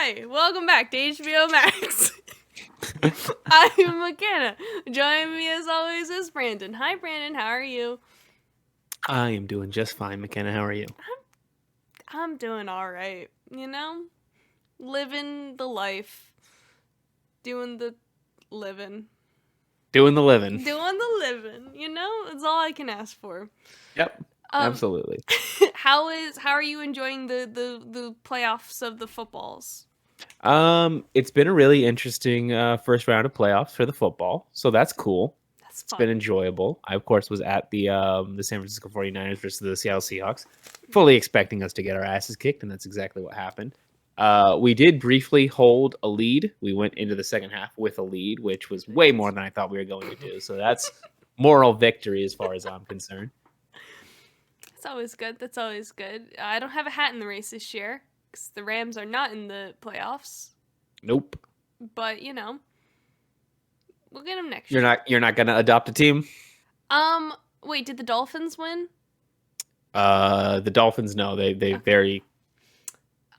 Hi, welcome back to HBO Max. I'm Makenna. Joining me as always is Brandon. Hi, Brandon. How are you? I am doing just fine, McKenna. How are you? I'm doing all right. Living the life, doing the living, Doing the living. doing the living. It's all I can ask for. Yep, Um, absolutely. how are you enjoying the playoffs of the footballs? It's been a really interesting first round of playoffs for the football, so that's cool. That's It's been fun. enjoyable. I, of course, was at the San Francisco 49ers versus the Seattle Seahawks, fully expecting us to get our asses kicked, and that's exactly what happened. We did briefly hold a lead. We went into the second half with a lead, which was way more than I thought we were going to do. So that's moral victory as far as I'm concerned. That's always good. That's always good. I don't have a hat in the race this year because the Rams are not in the playoffs. Nope. But we'll get them next You're year. not gonna adopt a team? Wait, did the Dolphins win? The Dolphins, no, they Okay.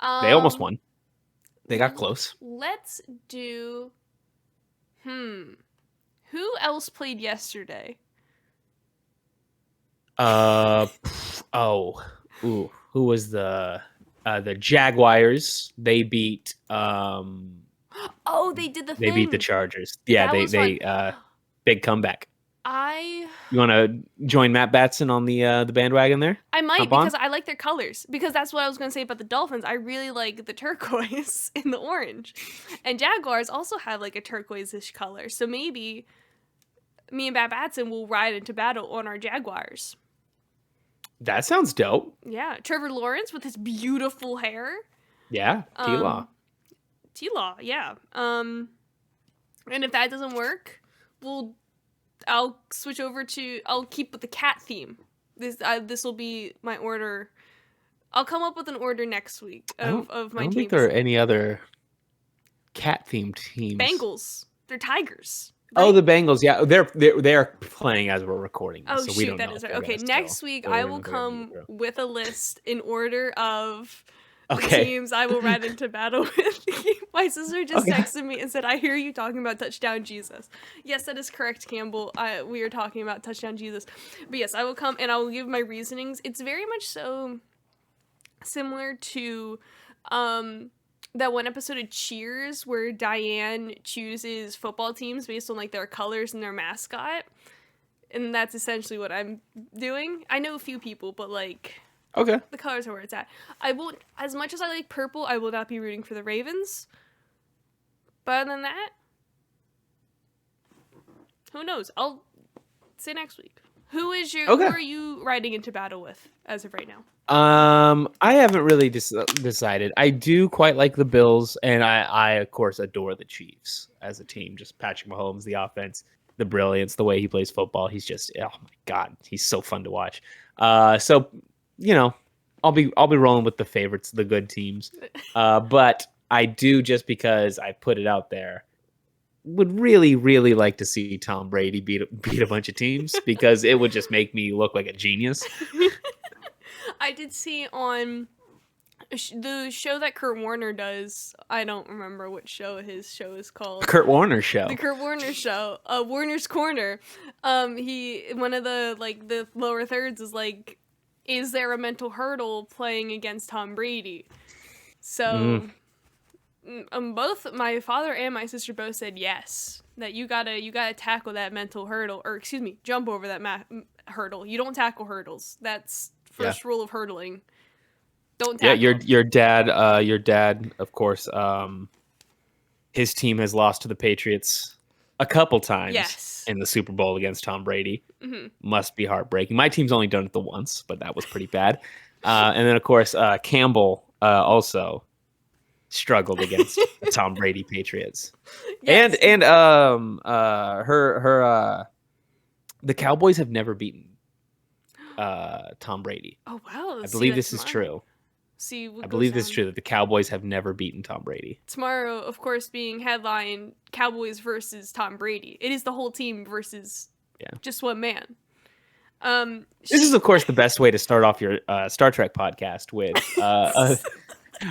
they almost Um, won. They got close. let's do. Who else played yesterday? Uh oh. Ooh, who was the Jaguars? Oh, they did the They beat the thing. Chargers. Yeah, That was fun. they big comeback. I You want to join Matt Batson on the bandwagon there? I might Hop on? because I like their colors. Because that's what I was going to say about the Dolphins. I really like the turquoise and the orange. And Jaguars also have like a turquoise-ish color. So maybe me and Bat Batson will ride into battle on our Jaguars. That sounds dope. Yeah, Trevor Lawrence with his beautiful hair. Yeah, T-Law. T-Law, yeah. And if that doesn't work, I'll switch over to I'll keep with the cat theme. This will be my order. I'll come up with an order next week of I my don't think there are teams. any other cat-themed teams. Bengals, they're tigers, Oh, right? the Bengals. Yeah, they're playing as we're recording this, Oh so we shoot, don't that know is if right. they're Okay, gonna next week still I win will or they're gonna be come through. with a list in order of the Okay. teams I will ride into battle with. My sister just Okay. texted me and said, "I hear you talking about touchdown Jesus." Yes, that is correct, Campbell. We are talking about touchdown Jesus, but yes, I will come and I will give my reasonings. It's very much so similar to that one episode of Cheers where Diane chooses football teams based on like their colors and their mascot. And that's essentially what I'm doing. I know a few people, but like Okay. the colors are where it's at. I won't, as much as I like purple, I will not be rooting for the Ravens. But other than that, who knows? I'll say next week. Who Okay. are you riding into battle with as of right now? I haven't really decided. I do quite like the Bills, and I of course adore the Chiefs as a team. Just Patrick Mahomes, the offense, the brilliance, the way he plays football. He's just, oh my god, he's so fun to watch. So you know, I'll be rolling with the favorites, the good teams. But I do, just because I put it out there, would really, really like to see Tom Brady beat a bunch of teams, because it would just make me look like a genius. I did see on the show that Kurt Warner does. I don't remember what show his show is called. Kurt Warner show. The Kurt Warner show, Warner's Corner. He one of the lower thirds is like, is there a mental hurdle playing against Tom Brady? So, both my father and my sister both said yes. That you gotta tackle that mental hurdle, or excuse me, jump over that hurdle. You don't tackle hurdles. That's Yeah. first rule of hurdling. Don't Yeah, tackle. your dad, of course, his team has lost to the Patriots a couple times Yes. in the Super Bowl against Tom Brady. Mm-hmm. Must be heartbreaking. My team's only done it the once, but that was pretty bad. And then, of course, Campbell also struggled against the Tom Brady Patriots. Yes. And the Cowboys have never beaten Tom Brady. Oh wow. I believe this is true. See, what I goes believe this is down. true, that the Cowboys have never beaten Tom Brady. Tomorrow, of course, being headline Cowboys versus Tom Brady. It is the whole team versus just one man. This is, of course, the best way to start off your Star Trek podcast with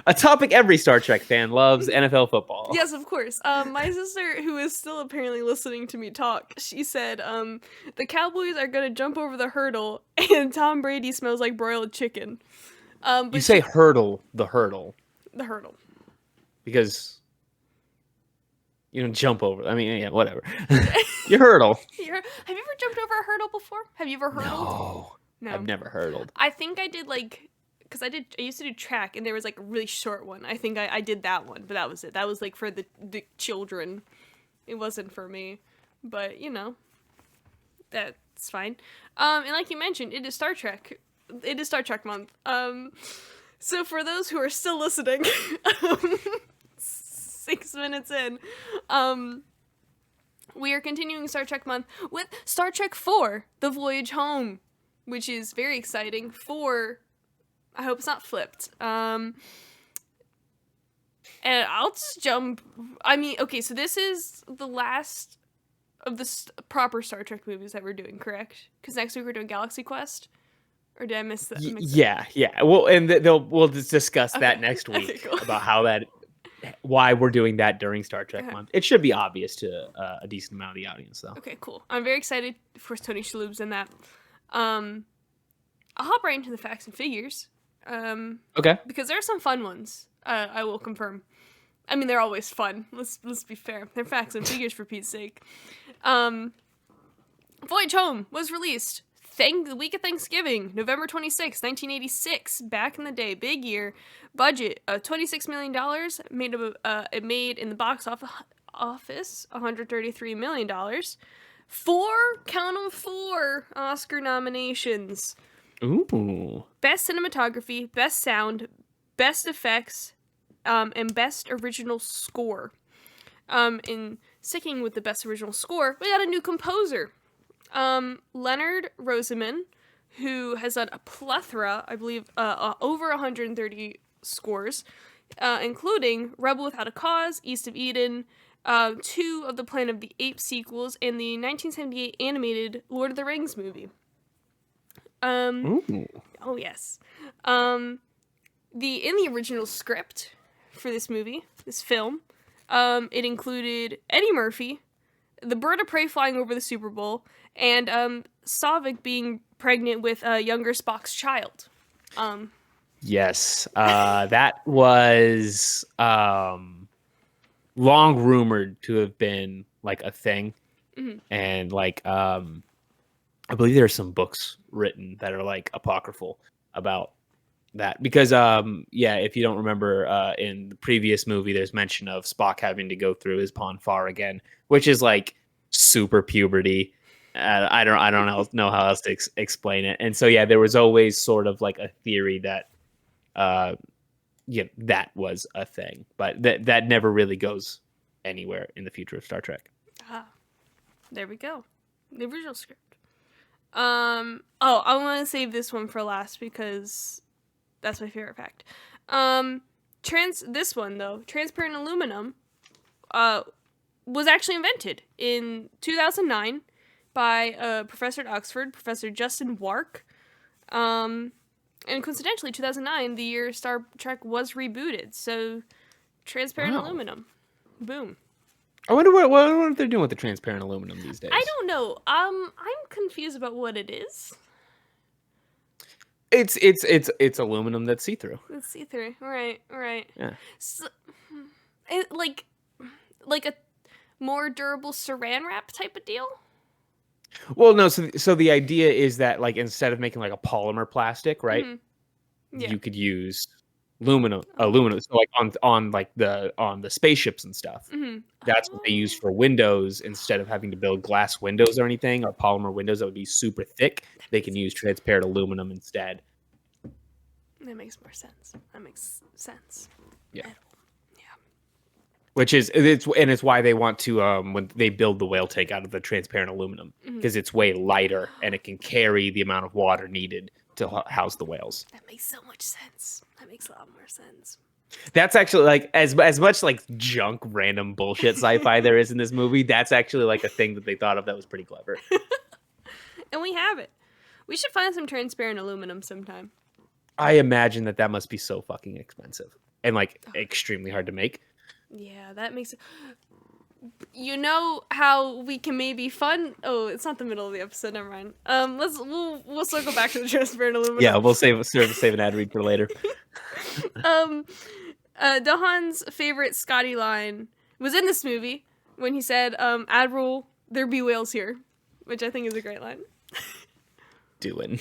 A topic every Star Trek fan loves: NFL football. Yes, of course. My sister, who is still apparently listening to me talk, she said, the Cowboys are gonna jump over the hurdle, and Tom Brady smells like broiled chicken. You But say hurdle, the hurdle, the hurdle. because you don't jump over. I mean, yeah, whatever. You hurdle. Have you ever jumped over a hurdle before? Have you ever hurdled? No, I've never hurdled. I think I did because I used to do track, and there was like a really short one. I think I did that one, but that was it. That was like for the children. It wasn't for me, but that's fine. And like you mentioned, it is Star Trek. It is Star Trek month. So for those who are still listening, 6 minutes in, we are continuing Star Trek month with Star Trek 4, The Voyage Home, which is very exciting for, I hope it's not flipped. And I'll just jump, okay, so this is the last of the proper Star Trek movies that we're doing, correct? Because next week we're doing Galaxy Quest? Or did I miss that? Yeah. Well, and we'll just discuss that next week, okay, cool. about why we're doing that during Star Trek month. It should be obvious to a decent amount of the audience, though. Okay, cool. I'm very excited. Of course, Tony Shalhoub's in that. I'll hop right into the facts and figures. Okay. Because there are some fun ones. I will confirm. I mean, they're always fun. Let's be fair. They're facts and figures, for Pete's sake. Voyage Home was released the week of Thanksgiving, November 26, 1986. Back in the day, big year. Budget $26 million. It made in the box office $133 million. Count 'em, 4 Oscar nominations. Ooh. Best cinematography, best sound, best effects, and best original score. In sticking with the best original score, we got a new composer. Leonard Rosenman, who has done a plethora, I believe, over 130 scores, including Rebel Without a Cause, East of Eden, 2 of the Planet of the Apes sequels, and the 1978 animated Lord of the Rings movie. Ooh. Oh yes. In the original script for this film, it included Eddie Murphy, the bird of prey flying over the Super Bowl, and Saavik being pregnant with younger Spock's child. Yes, that was long rumored to have been like a thing, and like I believe there are some books written that are like apocryphal about that, because if you don't remember, in the previous movie there's mention of Spock having to go through his Pon farr again, which is like super puberty. I don't know how else to explain it. And so there was always sort of like a theory that that was a thing, but that never really goes anywhere in the future of Star Trek. There we go. The original script. I want to save this one for last because that's my favorite fact. This one though, transparent aluminum, was actually invented in 2009 by a professor at Oxford, Professor Justin Wark. And coincidentally, 2009, the year Star Trek was rebooted. So, transparent aluminum, boom. I wonder what they're doing with the transparent aluminum these days. I don't know. I'm confused about what it is. It's aluminum that's see-through. It's see-through. Right. Yeah. So, like a more durable saran wrap type of deal? Well, no. So the idea is that like instead of making like a polymer plastic, right? Mm-hmm. Yeah. You could use aluminum. So like on the spaceships and stuff. Mm-hmm. That's what they use for windows instead of having to build glass windows or anything, or polymer windows that would be super thick. They can use transparent aluminum instead. That makes more sense. That makes sense. Yeah. Which is it's why they want to when they build the whale tank out of the transparent aluminum, because it's way lighter and it can carry the amount of water needed to house the whales. That makes so much sense. That makes a lot more sense. That's actually like as much like junk random bullshit sci-fi there is in this movie. That's actually like a thing that they thought of that was pretty clever. And we have it. We should find some transparent aluminum sometime. I imagine that must be so fucking expensive and like extremely hard to make. Yeah, that makes it. You know how we can maybe fund? Oh, it's not the middle of the episode. Never mind. We'll circle back to the transparent aluminum. Yeah, we'll save an ad read for later. Dohan's favorite Scotty line was in this movie when he said, "Admiral, there be whales here," which I think is a great line. Doing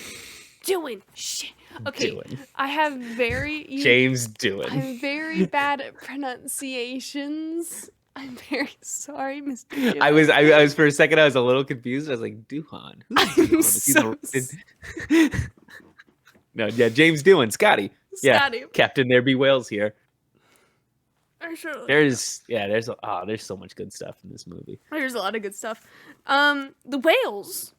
Shit. Okay, Doing. I have James doing. I'm very bad at pronunciations. I'm very sorry, Mr. Jim. I was for a second. I was a little confused. I was like, Duhan. Who's Duhan? No, yeah, James Doohan, Scotty. Yeah, Scotty. Captain, there be whales here. Sure. There's so much good stuff in this movie. There's a lot of good stuff. The whales.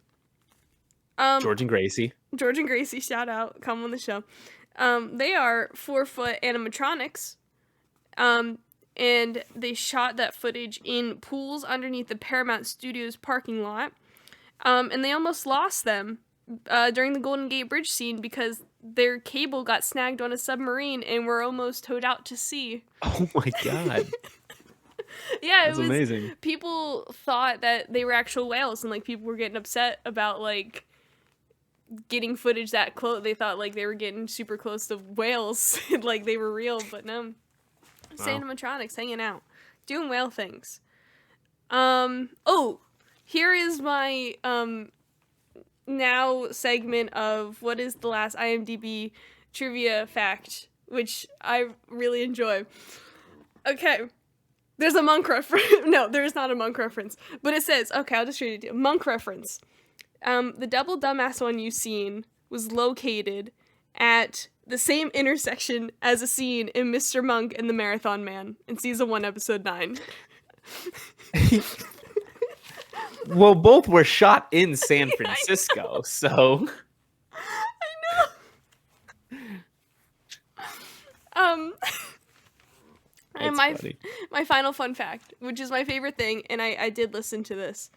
George and Gracie, shout out, come on the show. They are 4-foot animatronics. And they shot that footage in pools underneath the Paramount Studios parking lot. And they almost lost them during the Golden Gate Bridge scene because their cable got snagged on a submarine and were almost towed out to sea. Oh my god. Yeah, That's amazing. People thought that they were actual whales, and like people were getting upset about like getting footage that close. They thought like they were getting super close to whales, like they were real, but no. Wow. Animatronics hanging out, doing whale things. Oh, here is my now segment of what is the last IMDb trivia fact, which I really enjoy. Okay, there's a Monk reference. No, there's not a Monk reference, but it says, okay, I'll just read it to you. Monk reference. The double dumbass one you've seen was located at the same intersection as a scene in Mr. Monk and the Marathon Man in season 1, episode 9. Well, both were shot in San Francisco, so. I know. And my final fun fact, which is my favorite thing, and I did listen to this.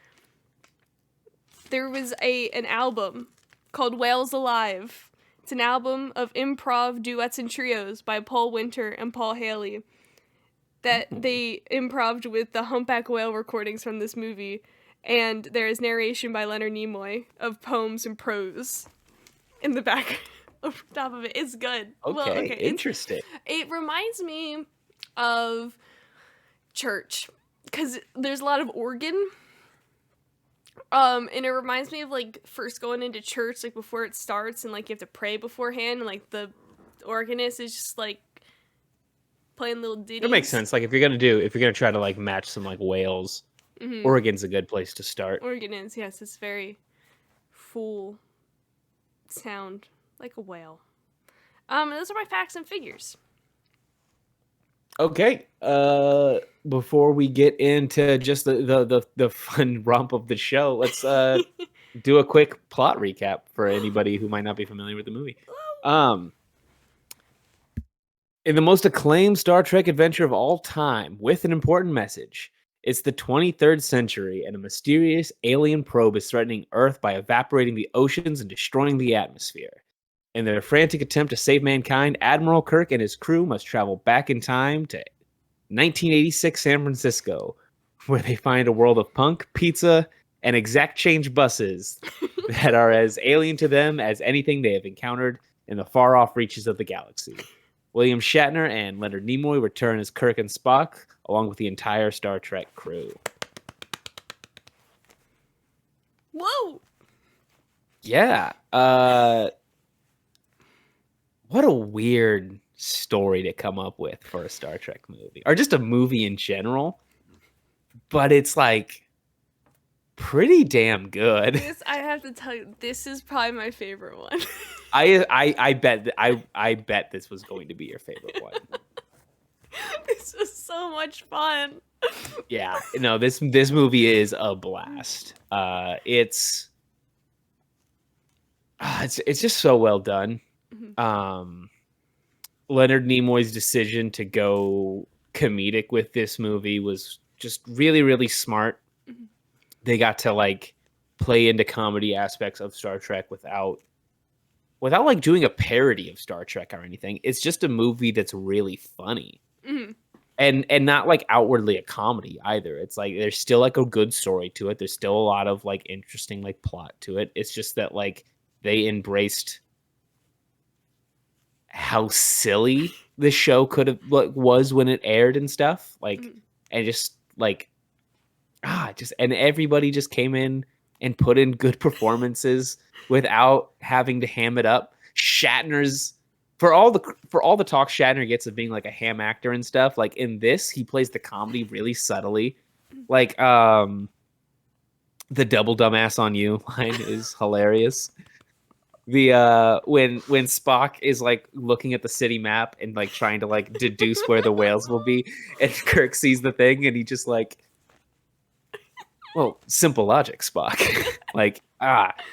There was an album called Whales Alive. It's an album of improv duets and trios by Paul Winter and Paul Haley that they improved with the humpback whale recordings from this movie, and there is narration by Leonard Nimoy of poems and prose in the back over top of it. It's good. Okay, interesting. It reminds me of church because there's a lot of organ. And it reminds me of, like, first going into church, like, before it starts, and, like, you have to pray beforehand, and, like, the organist is just, like, playing little ditties. That makes sense. Like, if you're gonna try to, like, match some, like, whales, Oregon's a good place to start. Oregon is, yes, it's very full sound, like a whale. Those are my facts and figures. Okay. Before we get into just the fun romp of the show, let's do a quick plot recap for anybody who might not be familiar with the movie. In the most acclaimed Star Trek adventure of all time, with an important message, it's the 23rd century, and a mysterious alien probe is threatening Earth by evaporating the oceans and destroying the atmosphere. In their frantic attempt to save mankind, Admiral Kirk and his crew must travel back in time to 1986 San Francisco, where they find a world of punk, pizza, and exact change buses that are as alien to them as anything they have encountered in the far-off reaches of the galaxy. William Shatner and Leonard Nimoy return as Kirk and Spock, along with the entire Star Trek crew. Whoa! Yeah. What a weird story to come up with for a Star Trek movie, or just a movie in general. But it's like pretty damn good. I have to tell you, this is probably my favorite one. I bet this was going to be your favorite one. This was so much fun. Yeah, no, this movie is a blast. It's just so well done. Mm-hmm. Leonard Nimoy's decision to go comedic with this movie was just really, really smart. Mm-hmm. They got to like play into comedy aspects of Star Trek without without like doing a parody of Star Trek or anything, it's just a movie that's really funny. Mhm. And not like outwardly a comedy either. It's like there's still like a good story to it. There's still a lot of like interesting like plot to it. It's just that like they embraced how silly the show could have was when it aired and stuff. Like Mhm. and just like just and everybody just came in and put in good performances without having to ham it up. Shatner's for all the talk Shatner gets of being like a ham actor and stuff, like in this, he plays the comedy really subtly. Like the double dumbass on you line is hilarious. The when Spock is like looking at the city map and like trying to like deduce where the whales will be, and Kirk sees the thing and he just like, well, simple logic, Spock. Like,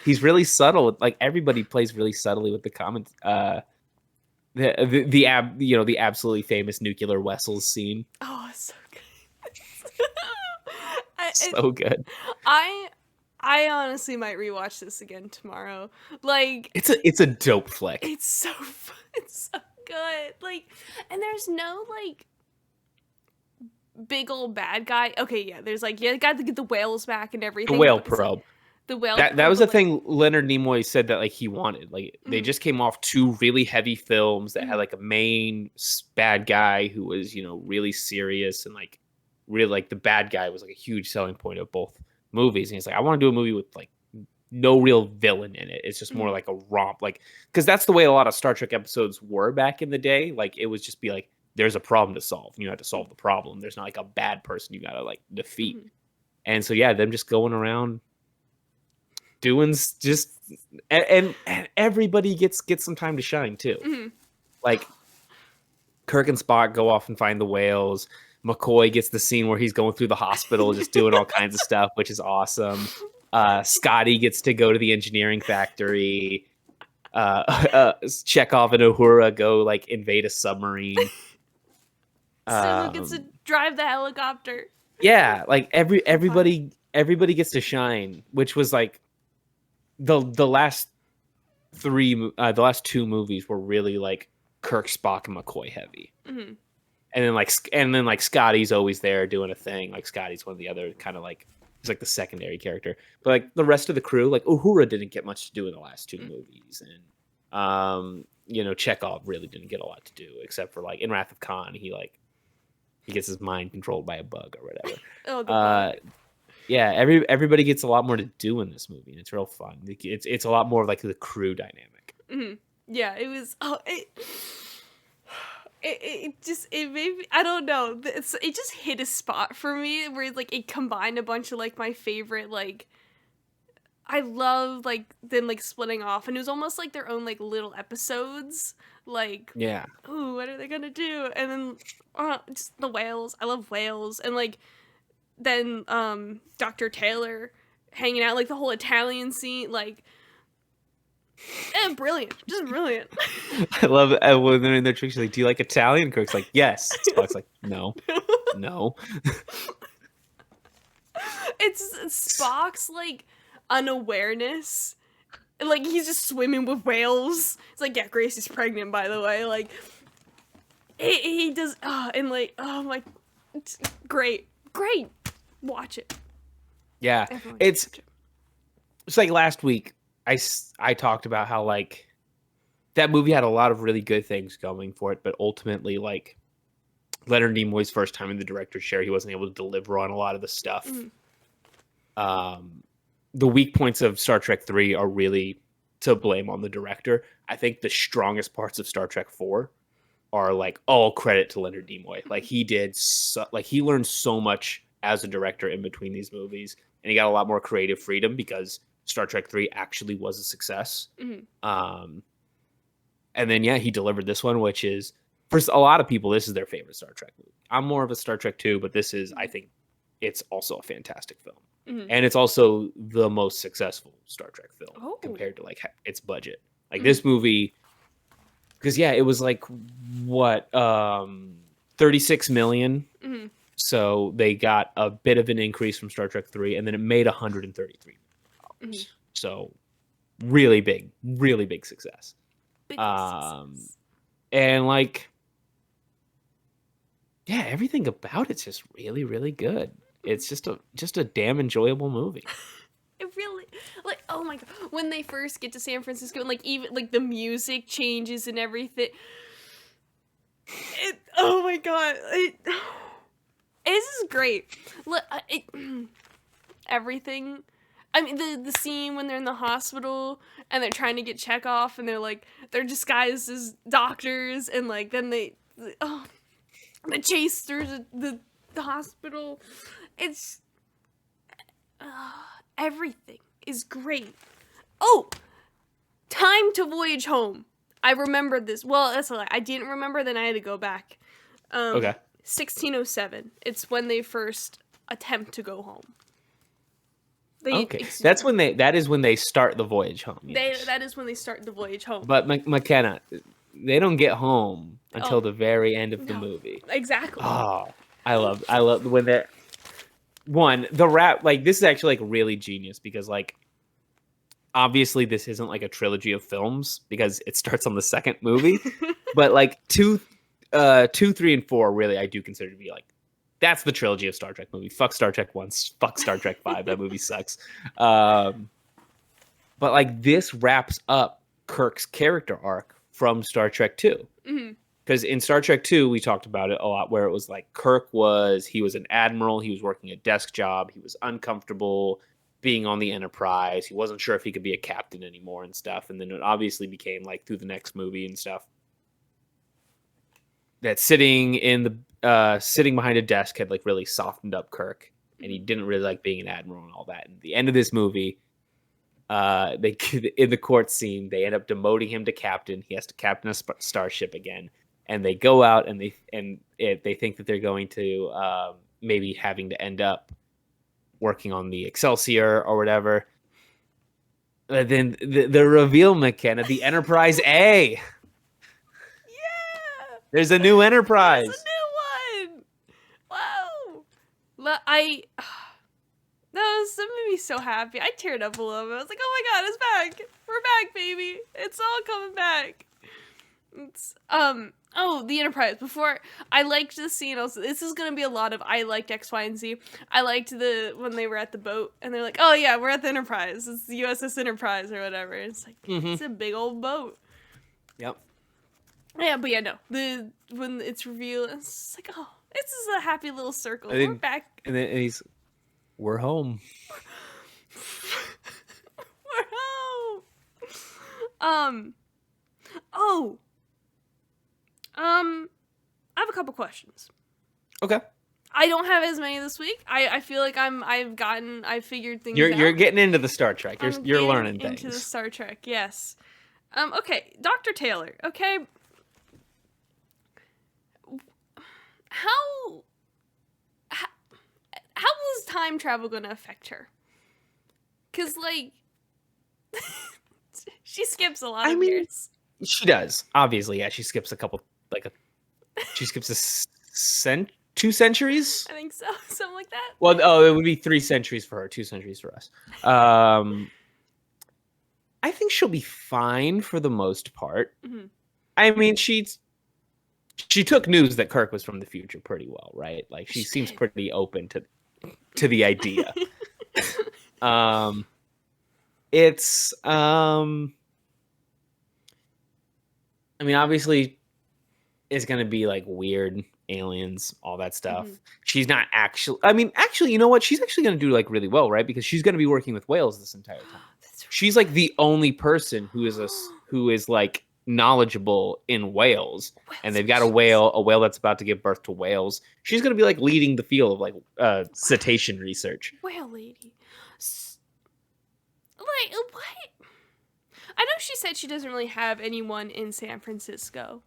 he's really subtle with, like, everybody plays really subtly with the comments. The absolutely famous nuclear Wessels scene. Oh, it's so good. So good. I I honestly might rewatch this again tomorrow. Like, It's a dope flick. it's so fun. It's so good. Like, and there's no like big old bad guy. Okay, yeah, there's like, yeah, got to get the whales back and The everything. whale but it's, like, probe. the whale That probe, was but, the like, thing Leonard Nimoy said that like he wanted. Like they Mhm. just came off two really heavy films that had Mhm. like a main bad guy who was, really serious, and like really like the bad guy was like a huge selling point of both movies. And he's like, I want to do a movie with like no real villain in it. It's just more Mhm. like a romp, like because that's the way a lot of Star Trek episodes were back in the day. Like it was just be like there's a problem to solve, and you have to solve the problem. There's not like a bad person you gotta like defeat. Mhm. And so yeah, them just going around doing just and everybody gets some time to shine too. Mhm. Like Kirk and Spock go off and find the whales. McCoy gets the scene where he's going through the hospital, just doing all kinds of stuff, which is awesome. Scotty gets to go to the engineering factory. Chekhov and Uhura go like invade a submarine. Sulu gets to Um, drive the helicopter. yeah, like So fun. everybody gets to shine, which was like the last the last two movies were really like Kirk, Spock, and McCoy heavy. Mhm. And then like Scotty's always there doing a thing. Like Scotty's one of the other kind of like he's like the secondary character. But like the rest of the crew, like Uhura didn't get much to do in the last two movies, and Chekhov really didn't get a lot to do except for like in Wrath of Khan, he gets his mind controlled by a bug or whatever. Oh, the bug. Yeah, everybody gets a lot more to do in this movie, and it's real fun. It's a lot more of like the crew dynamic. Mhm. Yeah, it was. Oh, it just it made me, I don't know. It just hit a spot for me where like it combined a bunch of like my favorite like. I love like them like splitting off, and it was almost like their own like little episodes. Like, Yeah, ooh, what are they gonna do? And then just the whales. I love whales, and like then Dr. Taylor hanging out, like the whole Italian scene, like brilliant, just brilliant. I love it when they're in their tricks. Like, do you like Italian? Kirk's like, yes. Spock's like, no, no. It's Spock's like unawareness. Like he's just swimming with whales. It's like, yeah, Grace is pregnant, by the way. Like he does and like, oh my, great. Watch it. Yeah, Everyone should it's watch it. it's like last week I talked about how like that movie had a lot of really good things going for it, but ultimately like Leonard Nimoy's first time in the director's chair, he wasn't able to deliver on a lot of the stuff. Mhm. The weak points of Star Trek 3 are really to blame on the director. I think the strongest parts of Star Trek 4 are like all credit to Leonard Nimoy. Like he learned so much as a director in between these movies, and he got a lot more creative freedom because Star Trek 3 actually was a success. Mhm. And then yeah, he delivered this one, which is for a lot of people this is their favorite Star Trek movie. I'm more of a Star Trek 2, but this is, I think, it's also a fantastic film. Mhm. And it's also the most successful Star Trek film Oh. compared to like its budget. Like this movie, because yeah, it was like what 36 million. Mhm. So they got a bit of an increase from Star Trek 3, and then it made 133 million. Mhm. So really big success. Biggest success. And like, yeah, everything about it's just really good. It's just a damn enjoyable movie. It really, like, oh my god, when they first get to San Francisco and like even like the music changes and everything. Oh my god, this is great. Look, everything. I mean, the scene when they're in the hospital and they're trying to get Chekhov and they're disguised as doctors and like then the chase through the hospital. It's everything is great. Oh, time to voyage home. I remembered this. Well, that's a lie. I didn't remember. Then I had to go back. Okay. 1607. It's when they first attempt to go home. That is when they start the voyage home. Yes. That is when they start the voyage home. But Makenna, they don't get home until the very end of the movie. Exactly. Oh, I love when they're the rap. Like, this is actually like really genius because like obviously this isn't like a trilogy of films because it starts on the second movie, but like 2, 3, and 4 really I do consider to be like. That's the trilogy of Star Trek movie. Fuck Star Trek 1, fuck Star Trek 5. That movie sucks. But like this wraps up Kirk's character arc from Star Trek 2. Because in Star Trek 2, we talked about it a lot where it was like he was an admiral. He was working a desk job. He was uncomfortable being on the Enterprise. He wasn't sure if he could be a captain anymore and stuff. And then it obviously became like through the next movie and stuff that sitting behind a desk had like really softened up Kirk, and he didn't really like being an admiral and all that. And at the end of this movie, they in the court scene they end up demoting him to captain. He has to captain a starship again, and they go out and they think that they're going to maybe having to end up working on the Excelsior or whatever. Then the reveal, Makenna, the Enterprise A. There's a new Enterprise. There's a new one. Wow. That made me so happy. I teared up a little bit. I was like, oh my god, it's back. We're back, baby. It's all coming back. It's the Enterprise. Before I liked the scene also. This is gonna be a lot of I liked X, Y, and Z. I liked when they were at the boat and they're like, oh yeah, we're at the Enterprise. It's the USS Enterprise or whatever. It's like It's a big old boat. Yep. Yeah, but yeah, no. When it's revealed, it's like, oh, this is a happy little circle. We're back. And then we're home. We're home. I have a couple questions. Okay. I don't have as many this week. I feel like I've figured things out. You're getting into the Star Trek. You're learning things. Into the Star Trek, yes. Okay, Dr. Taylor, okay. How was time travel going to affect her? Because, like, she skips a lot of years. She does. Obviously, yeah. She skips a couple, she skips 2 centuries? I think so. Something like that. Well, it would be 3 centuries for her, 2 centuries for us. I think she'll be fine for the most part. Mm-hmm. I mean, she took news that Kirk was from the future pretty well, right? Like she seems pretty open to the idea. It's I mean, obviously it's going to be like weird aliens, all that stuff. Mm-hmm. She's not actually you know what? She's actually going to do like really well, right? Because she's going to be working with whales this entire time. She's like the only person who is like knowledgeable in whales, and they've got a whale that's about to give birth to whales. She's gonna be like leading the field of like cetacean research. Whale lady, like what? I know she said she doesn't really have anyone in San Francisco,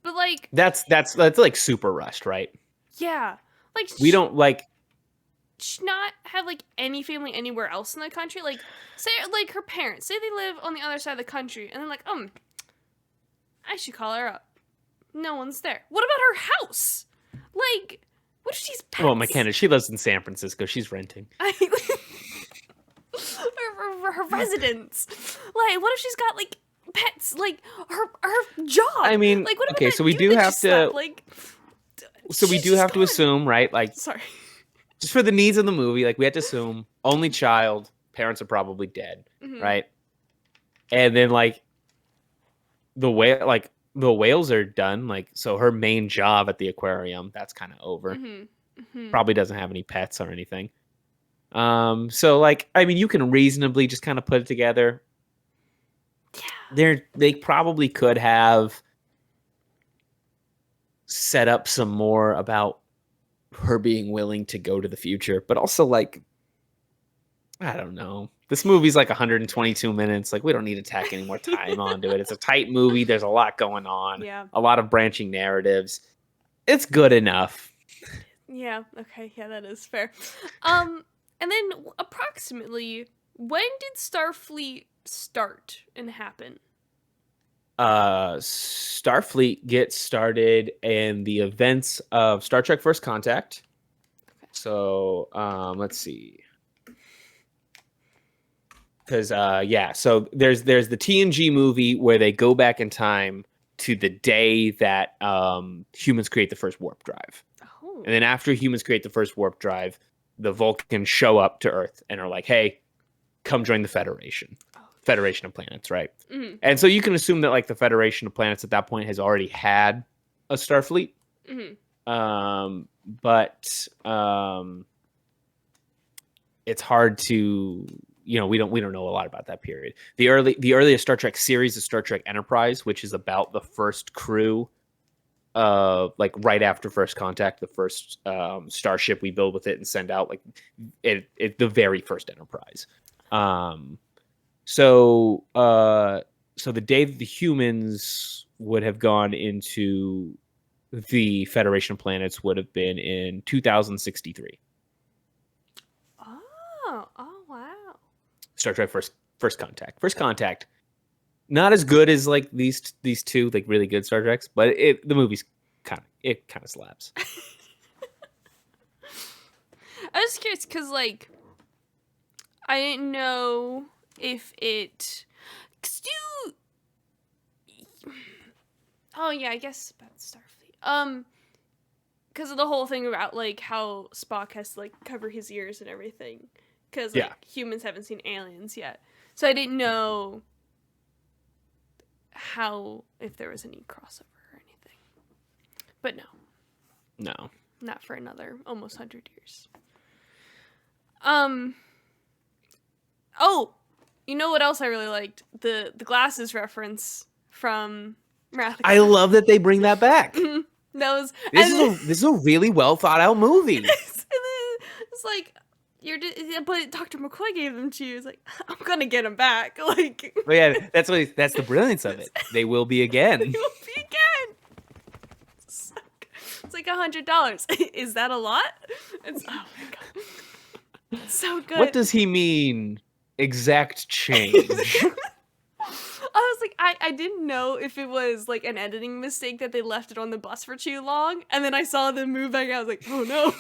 but like that's like super rushed, right? Yeah, like we don't like. Not have like any family anywhere else in the country. Like say like her parents say they live on the other side of the country, and they're like, I should call her up. No one's there. What about her house? Like, what if she's pets? Well, Makenna, she lives in San Francisco. She's renting. her residence? Like, what if she's got like pets? Like her job? I mean, like what about okay, that so we dude do that have she slept? to. Like, So we do she's have to gone. assume, right? Like, Sorry. just for the needs of the movie, like we have to assume only child, parents are probably dead, right? And then like the whales are done, like so her main job at the aquarium, that's kind of over. Probably doesn't have any pets or anything. So like I mean you can reasonably just kind of put it together. They probably could have set up some more about her being willing to go to the future, but also like I don't know. This movie's like 122 minutes. Like we don't need to tack any more time onto it. It's a tight movie. There's a lot going on. Yeah. A lot of branching narratives. It's good enough. Yeah. Okay. Yeah, that is fair. And then approximately when did Starfleet start and happen? Starfleet gets started in the events of Star Trek First Contact. Okay. So let's see. Because so there's the TNG movie where they go back in time to the day that humans create the first warp drive. Oh. And then after humans create the first warp drive, the Vulcans show up to Earth and are like, hey, come join the Federation. Federation of Planets, right? Mm-hmm. And so you can assume that like the Federation of Planets at that point has already had a Starfleet. Mm-hmm. But it's hard to, we don't know a lot about that period. The earliest Star Trek series is Star Trek Enterprise, which is about the first crew like right after First Contact, the first starship we build with it and send out, like it the very first Enterprise. So the day that the humans would have gone into the Federation of Planets would have been in 2063. Oh wow. Star Trek First Contact. First Contact, not as good as like these two like really good Star Treks, but the movie's kind of slaps. I was curious because like I didn't know if it. Oh yeah, I guess about Starfleet. Because of the whole thing about like how Spock has to like cover his ears and everything, because like humans haven't seen aliens yet, so I didn't know how if there was any crossover or anything. But no, not for another almost 100 years. Oh, you know what else I really liked? The glasses reference from Makenna. I love that they bring that back. This is a really well thought out movie. It's like but Dr. McCoy gave them to you. It's like I'm gonna get them back. Like, but yeah, that's the brilliance of it. They will be again. They will be again. It's like $100. Is that a lot? Oh my god, it's so good. What does he mean? Exact change. I was like, I didn't know if it was like an editing mistake that they left it on the bus for too long, and then I saw them move back. I was like, oh no.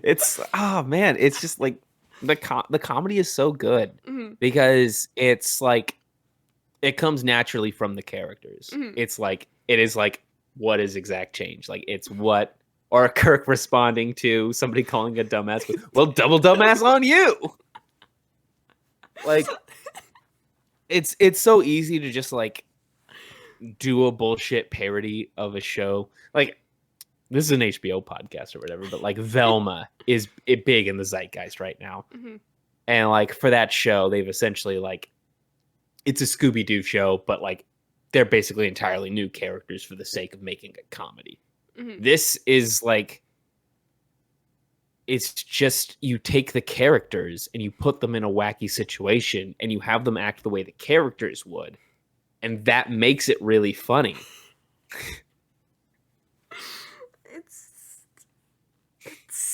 It's man, it's just like the comedy is so good because it's like it comes naturally from the characters. It's like it is like what is exact change? Like it's what or Kirk responding to somebody calling a dumbass with, well, double dumbass on you. Like it's so easy to just like do a bullshit parody of a show. Like this is an HBO podcast or whatever, but like Velma is big in the zeitgeist right now. And like for that show, they've essentially like it's a Scooby-Doo show, but like they're basically entirely new characters for the sake of making a comedy. This is like it's just you take the characters and you put them in a wacky situation and you have them act the way the characters would, and that makes it really funny.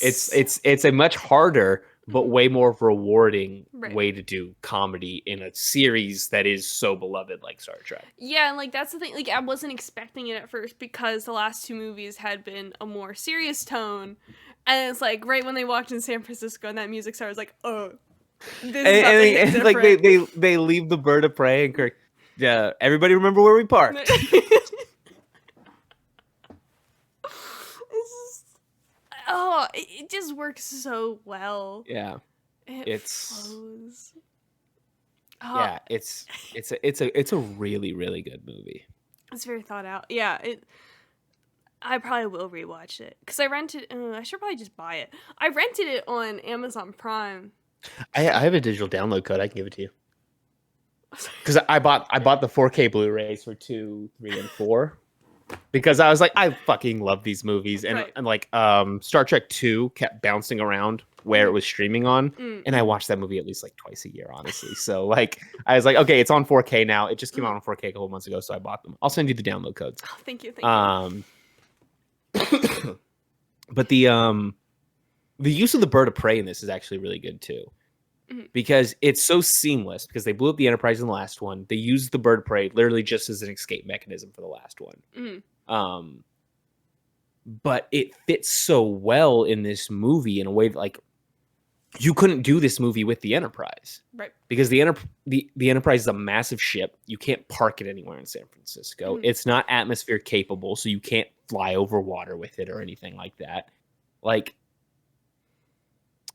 It's a much harder but way more rewarding way to do comedy in a series that is so beloved like Star Trek. Yeah, and like that's the thing, like I wasn't expecting it at first because the last two movies had been a more serious tone, And it's like right when they walked in San Francisco and that music started, I was like, oh, this is And, about to hit and different. like they leave the bird of prey and Kirk. Yeah, everybody remember where we parked. It just works so well. Yeah, It flows. yeah, it's a really really good movie. It's very thought out. Yeah, I probably will rewatch it because I rented. I should probably just buy it. I rented it on Amazon Prime. I have a digital download code. I can give it to you. Because I bought the 4K Blu-rays for 2, 3, and 4. Because I was like, I fucking love these movies, and Right. and like Star Trek 2 kept bouncing around where it was streaming on, and I watched that movie at least like twice a year, honestly. So like I was like, okay, it's on 4K now. It just came out on 4K a couple months ago, so I bought them. I'll send you the download codes. Oh, thank you. Thank you. But the use of the bird of prey in this is actually really good too. Because it's so seamless, because they blew up the Enterprise in the last one. They used the bird of prey literally just as an escape mechanism for the last one. But it fits so well in this movie in a way that, like, you couldn't do this movie with the Enterprise. Right. Because the Enterprise is a massive ship. You can't park it anywhere in San Francisco. It's not atmosphere capable, so you can't fly over water with it or anything like that. Like,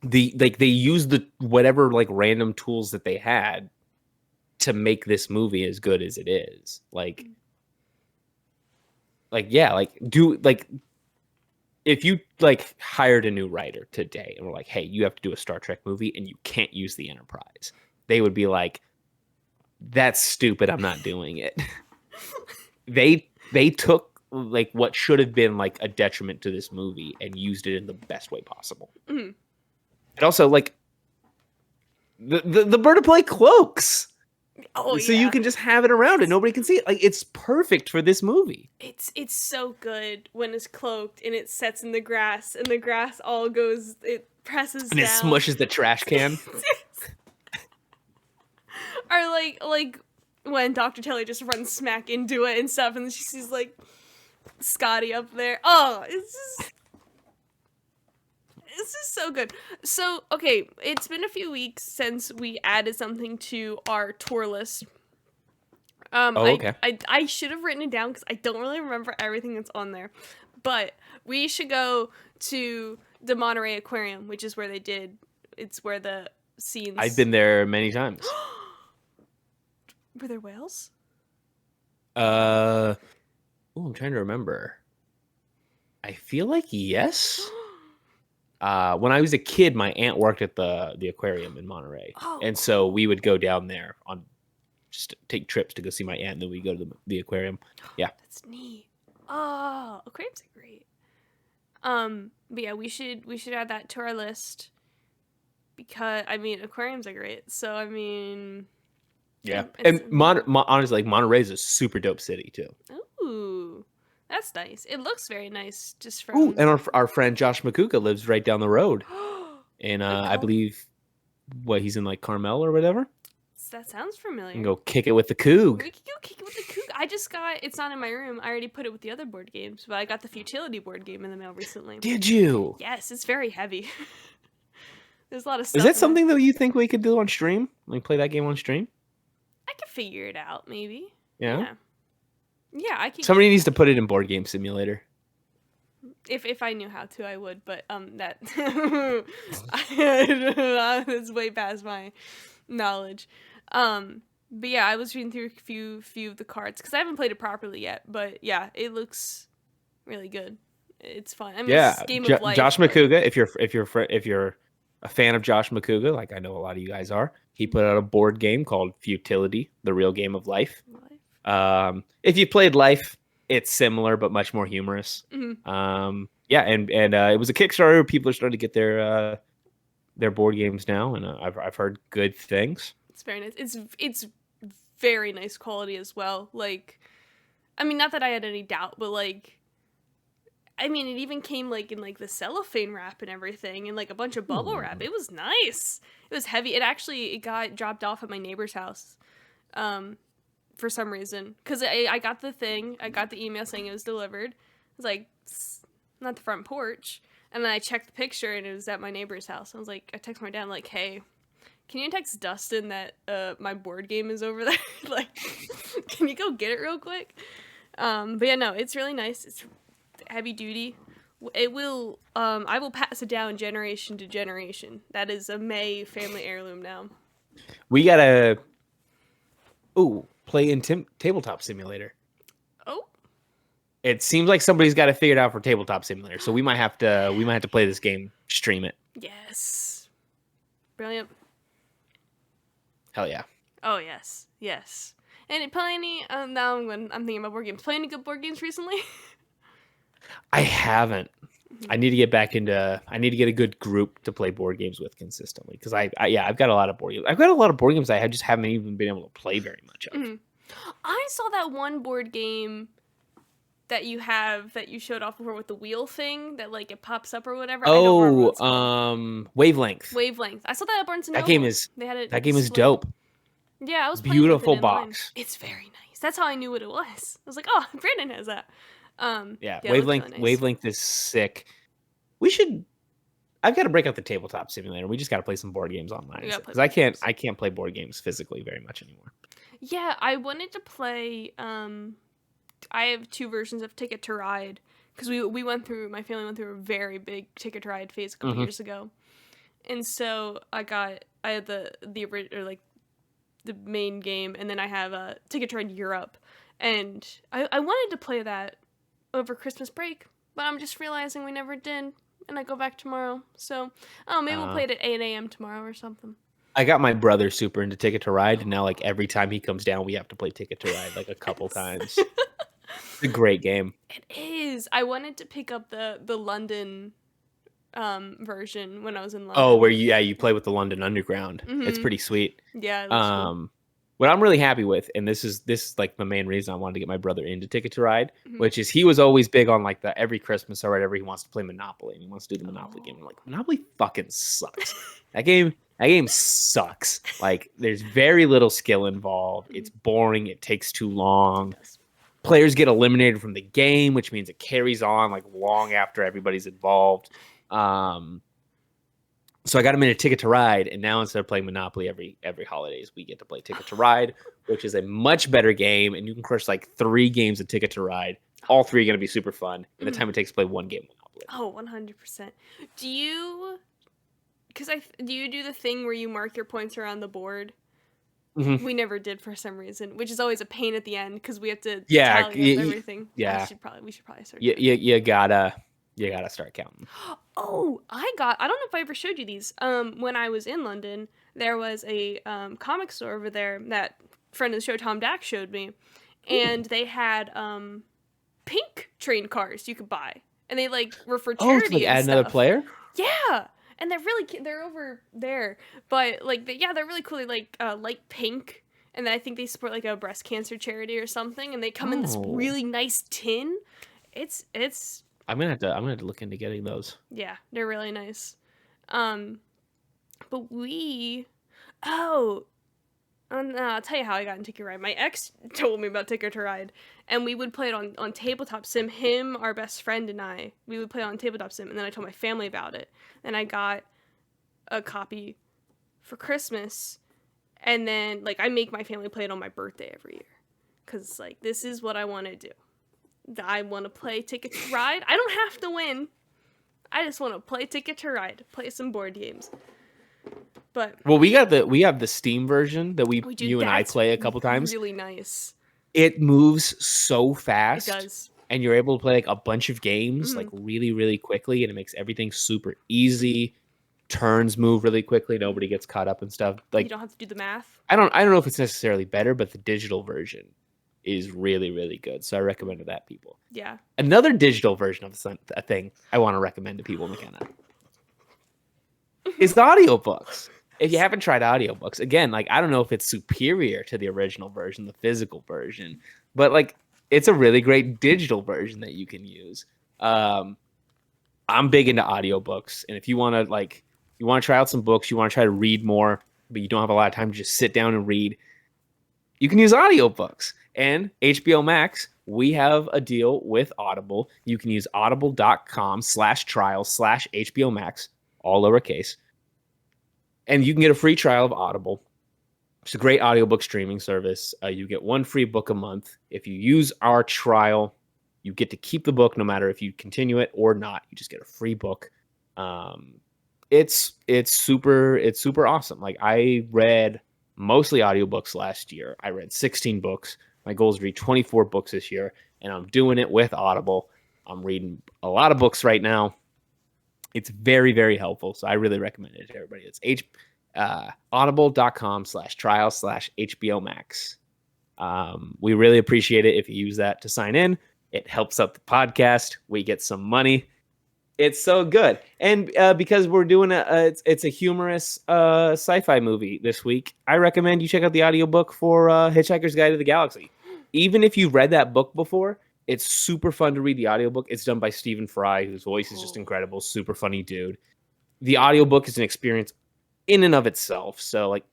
they used the whatever like random tools that they had to make this movie as good as it is. Like if you like hired a new writer today and were like, hey, you have to do a Star Trek movie and you can't use the Enterprise, they would be like, that's stupid, I'm not doing it. They took like what should have been like a detriment to this movie and used it in the best way possible. And also, like, the bird of prey cloaks. Oh, so yeah. you can just have it around and nobody can see it. Like, it's perfect for this movie. It's so good when it's cloaked and it sets in the grass and the grass all goes, it presses and down. It smushes the trash can. Or like when Dr. Telly just runs smack into it and stuff, and she sees like Scotty up there. Oh, it's just so good. So, okay, it's been a few weeks since we added something to our tour list. Okay. I should have written it down because I don't really remember everything that's on there. But we should go to the Monterey Aquarium, which is where it's where the scenes... I've been there many times. Were there whales? I'm trying to remember. I feel like yes. When I was a kid, my aunt worked at the aquarium in Monterey, and so we would go down there on just take trips to go see my aunt, and then we go to the aquarium. Yeah, that's neat. Oh, aquariums are great. But yeah, we should add that to our list because I mean aquariums are great. So I mean, yeah, and honestly, like Monterey is a super dope city too. Ooh. That's nice. It looks very nice just from... Ooh, and our friend Josh Makuka lives right down the road. And I believe, he's in like Carmel or whatever? That sounds familiar. And go kick it with the Coug. We could go kick it with the Coug. I just got... It's not in my room. I already put it with the other board games, but I got the Futility board game in the mail recently. Did you? Yes, it's very heavy. There's a lot of stuff. Is that something that you think we could do on stream? Like play that game on stream? I could figure it out, maybe. Yeah? Yeah, I could. Somebody needs to put it in Board Game Simulator. If I knew how to, I would. But that that's way past my knowledge. But yeah, I was reading through a few of the cards because I haven't played it properly yet. But yeah, it looks really good. It's fun. I mean, it's game of life. Josh Makuga. If you're a fan of Josh Makuga, like I know a lot of you guys are, he put out a board game called Futility: The Real Game of Life. If you played Life, it's similar but much more humorous. And it was a Kickstarter. People are starting to get their board games now, and I've heard good things. It's very nice. It's very nice quality as well. Like, I mean, not that I had any doubt, but like, I mean, it even came like in like the cellophane wrap and everything, and like a bunch of bubble wrap. It was nice. It was heavy. It got dropped off at my neighbor's house. For some reason, because I got the thing, I got the email saying it was delivered. I was like, not the front porch, And then I checked the picture, and it was at my neighbor's house. I was like, I texted my dad, I'm like, hey, can you text Dustin that my board game is over there? Like, can you go get it real quick? But yeah, no, it's really nice. It's heavy duty. It will. I will pass it down generation to generation. That is a May family heirloom now. We gotta play in Tabletop Simulator. Oh, It seems like somebody's got to figure it out for Tabletop Simulator. So we might have to play this game, stream it. yes, brilliant. Hell yeah. Oh yes, yes. And play any? Now I'm thinking about board games. Play any good board games recently? I haven't. I need to get back into. I need to get a good group to play board games with consistently because I've got a lot of board games. I've got a lot of board games I just haven't even been able to play very much of. Mm-hmm. I saw that one board game that you showed off before with the wheel thing that like it pops up or whatever. Wavelength. Wavelength. I saw that at Barnes and Noble. That game is they had it. That game is dope. Yeah, I was playing Beautiful with it in line. box. It's very nice. That's how I knew what it was. I was like, oh, Brandon has that. Yeah, Wavelength. Really nice. Wavelength is sick. I've got to break out the Tabletop Simulator. We just got to play some board games online because I can't play board games physically very much anymore. Yeah, I wanted to play. I have 2 versions of Ticket to Ride because my family went through a very big Ticket to Ride phase a couple years ago, and so I had the original, like the main game, and then I have a Ticket to Ride Europe, and I wanted to play that over Christmas break, but I'm just realizing we never did, and I go back tomorrow, so maybe we'll play it at 8 a.m. tomorrow or something. I got my brother super into Ticket to Ride, and now like every time he comes down, we have to play Ticket to Ride like a couple times. It's a great game. It is. I wanted to pick up the London version when I was in London. Oh, where you play with the London Underground. Mm-hmm. It's pretty sweet. Yeah. Cool. What I'm really happy with, and this is like the main reason I wanted to get my brother into Ticket to Ride, which is he was always big on like the every Christmas or whatever he wants to play Monopoly, and he wants to do the Monopoly game. I'm like, Monopoly fucking sucks. That game sucks. Like, there's very little skill involved. It's boring. It takes too long. Players get eliminated from the game, which means it carries on like long after everybody's involved. So I got him in a Ticket to Ride, and now instead of playing Monopoly every holidays, we get to play Ticket to Ride, which is a much better game, and you can crush like 3 games of Ticket to Ride. All 3 are going to be super fun, and the time it takes to play 1 game of Monopoly. Oh, 100%. Do you do the thing where you mark your points around the board? Mm-hmm. We never did for some reason, which is always a pain at the end because we have to tally up everything. Yeah, we should probably start. You gotta start counting. Oh, I don't know if I ever showed you these. When I was in London, there was a comic store over there that friend of the show, Tom Dax, showed me, and they had pink train cars you could buy, and they like were for charity. To like add another player. Yeah, and they're over there, but like they're really cool. They like light pink, and I think they support like a breast cancer charity or something, and they come in this really nice tin. It's. I'm gonna have to look into getting those. Yeah, they're really nice. But I'll tell you how I got in Ticket to Ride. My ex told me about Ticket to Ride, and we would play it on Tabletop Sim. Him, our best friend, and we would play it on Tabletop Sim, and then I told my family about it. And I got a copy for Christmas, and then like I make my family play it on my birthday every year, because like this is what I want to do. I want to play Ticket to Ride. I don't have to win. I just want to play Ticket to Ride, play some board games. But we have the Steam version that you and I play a couple times. Really nice. It moves so fast. It does. And you're able to play like a bunch of games like really, really quickly, and it makes everything super easy. Turns move really quickly. Nobody gets caught up and stuff. Like, you don't have to do the math. I don't know if it's necessarily better, but the digital version is really, really good. So I recommend that people. Yeah. Another digital version of a thing I want to recommend to people, Makenna, is the audiobooks. If you haven't tried audiobooks, again, like I don't know if it's superior to the original version, the physical version, but like it's a really great digital version that you can use. I'm big into audiobooks, and if you want to try out some books, you want to try to read more, but you don't have a lot of time to just sit down and read, you can use audiobooks. And HBO Max we have a deal with Audible. You can use audible.com/trial/HBO Max, all lowercase. And you can get a free trial of Audible. It's a great audiobook streaming service. You get one free book a month. If you use our trial, you get to keep the book no matter if you continue it or not. You just get a free book. It's super awesome. Like, I read mostly audiobooks last year. I read 16 books. My goal is to read 24 books this year, and I'm doing it with Audible. I'm reading a lot of books right now. It's very, very helpful. So I really recommend it to everybody. It's audible.com/trial/HBO Max. We really appreciate it if you use that to sign in. It helps out the podcast. We get some money. It's so good. And because we're doing it's a humorous sci-fi movie this week, I recommend you check out the audiobook for Hitchhiker's Guide to the Galaxy. Even if you've read that book before, it's super fun to read the audiobook. It's done by Stephen Fry, whose voice is just incredible, super funny dude. The audiobook is an experience in and of itself. So, like,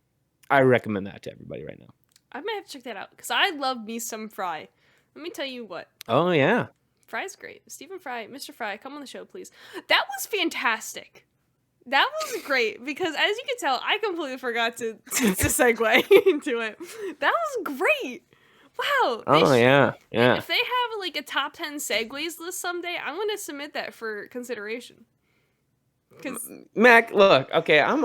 I recommend that to everybody right now. I might have to check that out because I love me some Fry. Let me tell you what. Oh, yeah. Fry's great. Stephen Fry, Mr. Fry, come on the show, please. That was fantastic. That was great because, as you can tell, I completely forgot to segue into it. That was great. Wow. Yeah. If they have like a top 10 segues list someday, I'm going to submit that for consideration. Mac, look, okay, I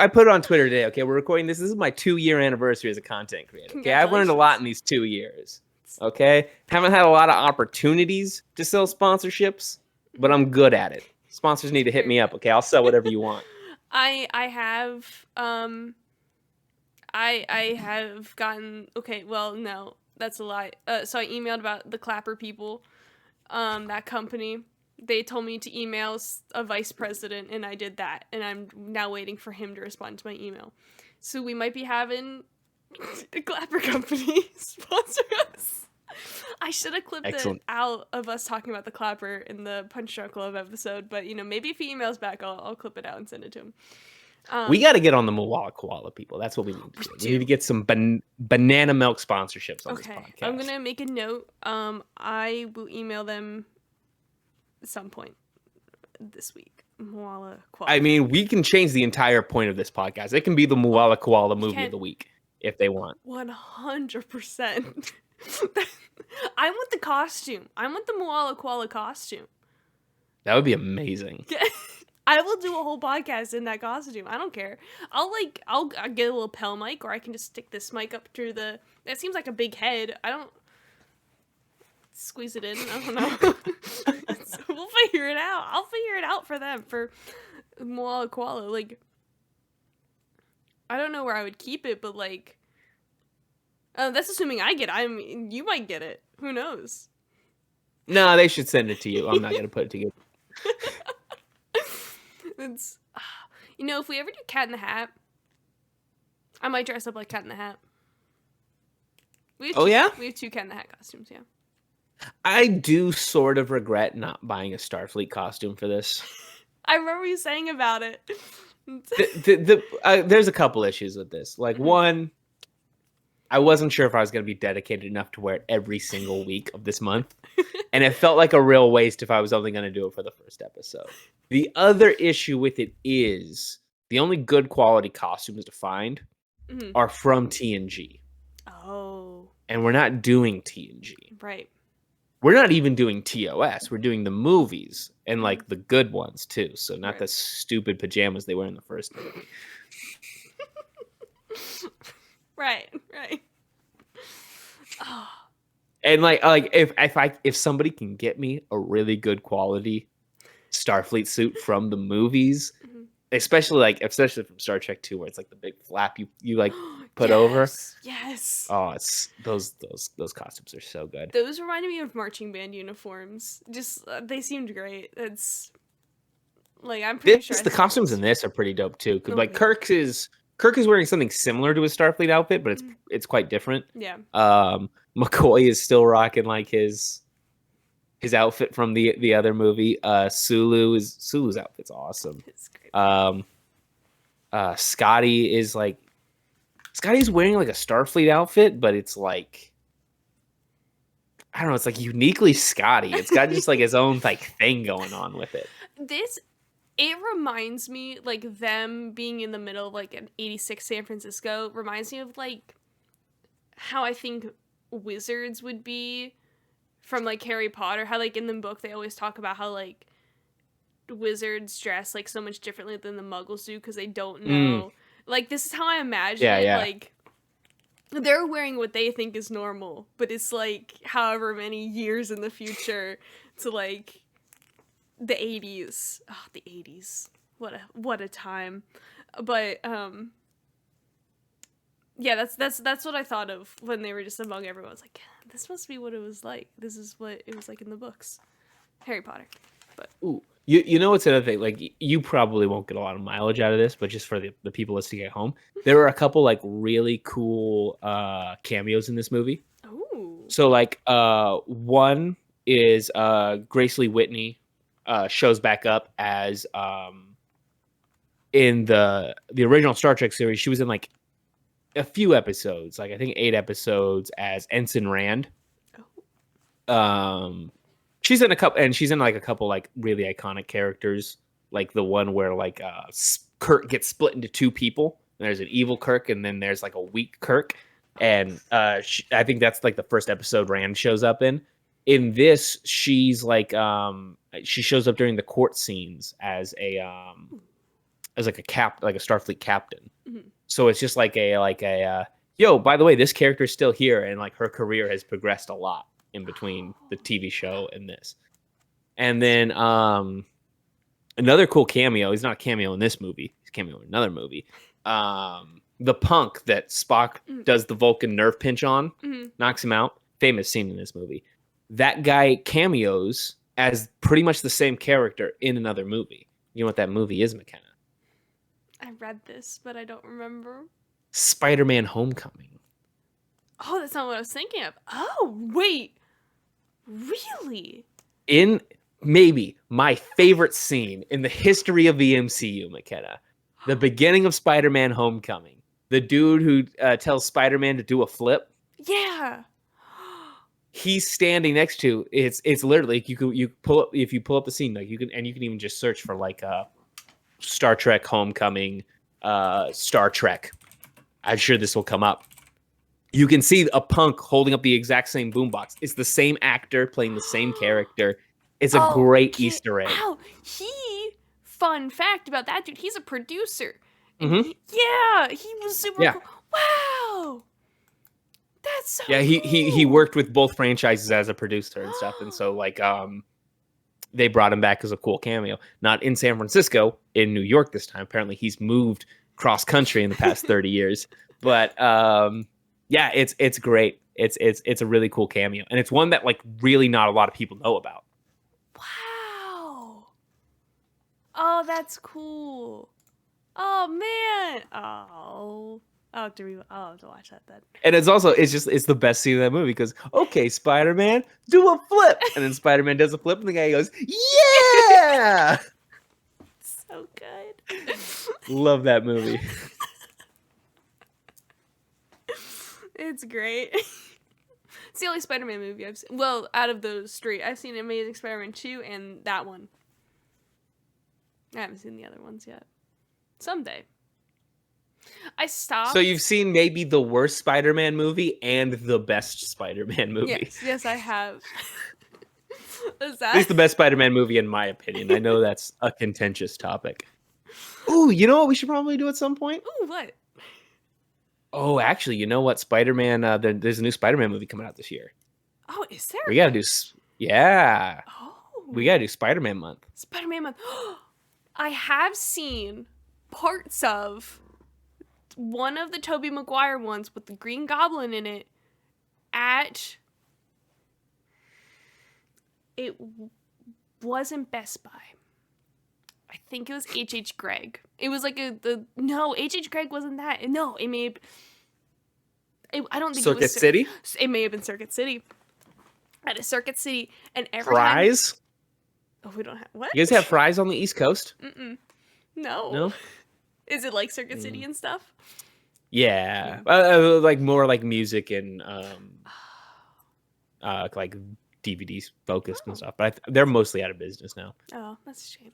put it on Twitter today. Okay, we're recording this. This is my 2-year anniversary as a content creator. Okay, I've learned a lot in these 2 years. Okay, haven't had a lot of opportunities to sell sponsorships, but I'm good at it. Sponsors need to hit me up. Okay, I'll sell whatever you want. I have gotten, okay, well, no, that's a lie. So I emailed about the Clapper people, that company. They told me to email a vice president, and I did that, and I'm now waiting for him to respond to my email. So we might be having a Clapper company sponsor us. I should have clipped it out of us talking about the Clapper in the Punch Drunk Love episode, but, maybe if he emails back, I'll clip it out and send it to him. We got to get on the Moala Koala people. That's what we need to do. We need to get some banana milk sponsorships on this podcast. I'm going to make a note. I will email them at some point this week. Moala Koala. I mean, we can change the entire point of this podcast. It can be the Moala Koala movie of the week if they want. 100%. I want the costume. I want the Moala Koala costume. That would be amazing. I will do a whole podcast in that costume. I don't care. I'll get a little Pel mic, or I can just stick this mic up through the. That seems like a big head. I don't squeeze it in. I don't know. So we'll figure it out. I'll figure it out for them for Moala Koala. Like, I don't know where I would keep it, but like, that's assuming I get it. I mean, you might get it. Who knows? No, they should send it to you. I'm not gonna put it together. It's, if we ever do Cat in the Hat, I might dress up like Cat in the Hat. We have two Cat in the Hat costumes, yeah. I do sort of regret not buying a Starfleet costume for this. I remember you saying about it. There's a couple issues with this. Like, one, I wasn't sure if I was going to be dedicated enough to wear it every single week of this month. And it felt like a real waste if I was only going to do it for the first episode. The other issue with it is the only good quality costumes to find are from TNG. Oh. And we're not doing TNG. Right. We're not even doing TOS. We're doing the movies and like the good ones too. So not the stupid pajamas they wear in the first movie. Right. Oh. And like if somebody can get me a really good quality Starfleet suit from the movies, especially from Star Trek 2, where it's like the big flap you like put over. Yes. Oh, it's those costumes are so good. Those reminded me of marching band uniforms. Just they seemed great. It's like I'm pretty sure the costumes in this are pretty dope too. Cause like Kirk is wearing something similar to his Starfleet outfit, but it's quite different. Yeah. McCoy is still rocking like his outfit from the other movie. Sulu's outfit's awesome. It's great. Scotty's wearing like a Starfleet outfit, but it's like I don't know, it's like uniquely Scotty. It's got just like its own like thing going on with it. It reminds me, like, them being in the middle of, like, an 86 San Francisco reminds me of, like, how I think wizards would be from, like, Harry Potter. How, like, in the book they always talk about how, like, wizards dress, like, so much differently than the muggles do because they don't know. Like, this is how I imagine Yeah, it. yeah. Like, they're wearing what they think is normal, but it's, like, however many years in the future to, like, the 80s. Oh, the 80s. What a time. But yeah, that's what I thought of when they were just among everyone. It's like, this must be what it was like. This is what it was like in the books. Harry Potter. But Ooh, you know what's another thing? Like you probably won't get a lot of mileage out of this, but just for the people listening at home, there were a couple like really cool cameos in this movie. ooh. So like one is Grace Lee Whitney shows back up as in the original Star Trek series. She was in like a few episodes, like I think 8 episodes as Ensign Rand. She's in a couple, and she's in like a couple like really iconic characters, like the one where like Kirk gets split into 2 people. And there's an evil Kirk, and then there's like a weak Kirk, and I think that's like the first episode Rand shows up in. In this, she's like she shows up during the court scenes as like a Starfleet captain. Mm-hmm. So it's just like a yo, by the way, this character is still here, and like her career has progressed a lot in between the TV show and this. And then another cool cameo. He's not a cameo in this movie. He's a cameo in another movie. The punk that Spock does the Vulcan nerve pinch on, knocks him out. Famous scene in this movie. That guy cameos as pretty much the same character in another movie. You know what that movie is, Makenna? I read this, but I don't remember. Spider-Man Homecoming. Oh, that's not what I was thinking of. Oh, wait. Really? In maybe my favorite scene in the history of the MCU, McKenna. The beginning of Spider-Man Homecoming. The dude who tells Spider-Man to do a flip. Yeah. He's standing next to it's literally you pull up if you pull up the scene, like you can even just search for like Star Trek Homecoming, Star Trek. I'm sure this will come up. You can see a punk holding up the exact same boombox. It's the same actor playing the same character. It's a great Easter egg. Wow. Fun fact about that dude, he's a producer. Mm-hmm. He was super cool. Wow. That's so cool. He worked with both franchises as a producer and stuff. And so like they brought him back as a cool cameo. Not in San Francisco, in New York this time. Apparently he's moved cross country in the past 30 years. But yeah, it's great. It's a really cool cameo, and it's one that like really not a lot of people know about. Wow. Oh, that's cool. Oh man. Oh. I'll have to watch that then. And it's the best scene of that movie because okay, Spider-Man, do a flip, and then Spider-Man does a flip, and the guy goes, yeah. So good. Love that movie. It's great. It's the only Spider-Man movie I've seen. Well, out of those 3, I've seen Amazing Spider-Man 2 and that one. I haven't seen the other ones yet. Someday. I stopped. So you've seen maybe the worst Spider-Man movie and the best Spider-Man movie. Yes, I have. It's the best Spider-Man movie in my opinion. I know that's a contentious topic. Ooh, you know what we should probably do at some point? Ooh, what? Oh, actually, you know what? Spider-Man, there's a new Spider-Man movie coming out this year. Oh, is there? We got to do, yeah. Oh. We got to do Spider-Man month. Spider-Man month. I have seen parts of one of the Tobey Maguire ones with the Green Goblin in it it wasn't Best Buy. I think it was H.H. Gregg. It was like no, H.H. Gregg wasn't that. No, it may have, I don't think Circuit it was City? It may have been Circuit City. At a Circuit City, and every Fry's? time... Oh, we don't have... What? You guys have Fry's on the East Coast? Mm-mm. No. No? Is it like Circuit City and stuff? Yeah. Like more like music and like DVDs focused and stuff. But they're mostly out of business now. Oh, that's a shame.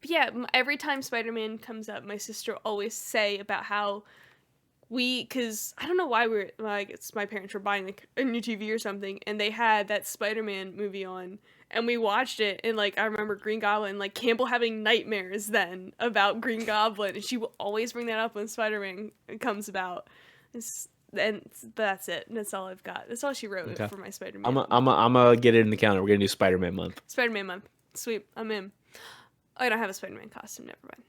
But yeah, every time Spider-Man comes up, my sister always say about how because I don't know why I guess my parents were buying like a new TV or something, and they had that Spider-Man movie on, and we watched it, and like I remember Green Goblin, like Campbell having nightmares then about Green Goblin, and she will always bring that up when Spider-Man comes about. And that's it. That's all I've got. That's all she wrote for my Spider-Man. I'm gonna get it in the calendar. We're gonna do Spider-Man month. Spider-Man month. Sweet. I'm in. Oh, I don't have a Spider-Man costume. Never mind.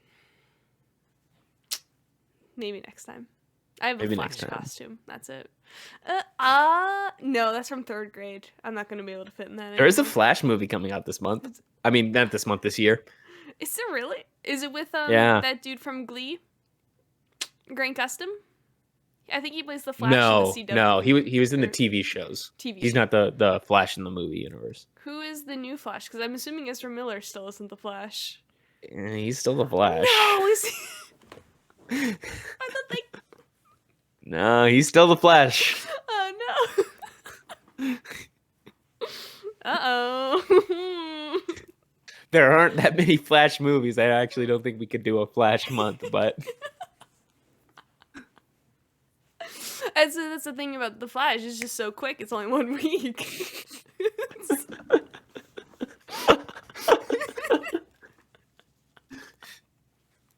Maybe next time. I have a Flash costume. That's it. No, that's from 3rd grade. I'm not going to be able to fit in that. There is a Flash movie coming out this month. I mean, not this month, this year. Is it really? Is it with that dude from Glee? Grant Gustin? I think he plays the Flash in the CW. No, he was in the TV shows. He's not the Flash in the movie universe. Who is the new Flash? Because I'm assuming Ezra Miller still isn't the Flash. He's still the Flash. No, is he? I thought they... No, he's still the Flash. Oh, no. Uh-oh. There aren't that many Flash movies. I actually don't think we could do a Flash month, but... That's the thing about the Flash. It's just so quick. It's only 1 week.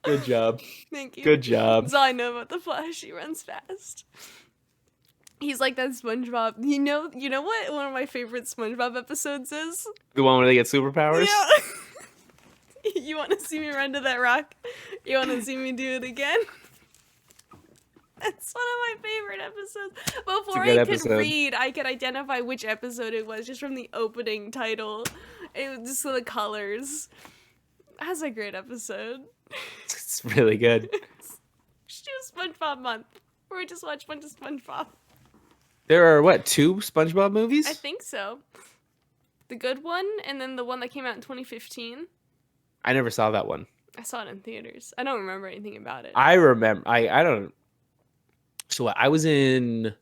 Good job. Thank you. Good job. That's all I know about the Flash. He runs fast. He's like that SpongeBob. You know what one of my favorite SpongeBob episodes is? The one where they get superpowers? Yeah. You want to see me run to that rock? You want to see me do it again? That's one of my favorite episodes. Before I could read, I could identify which episode it was just from the opening title. It was just the colors. That's a great episode. It's really good. Just do a SpongeBob month where we just watch a bunch of SpongeBob. There are, 2 SpongeBob movies? I think so. The good one, and then the one that came out in 2015. I never saw that one. I saw it in theaters. I don't remember anything about it. I remember. I don't. So I was in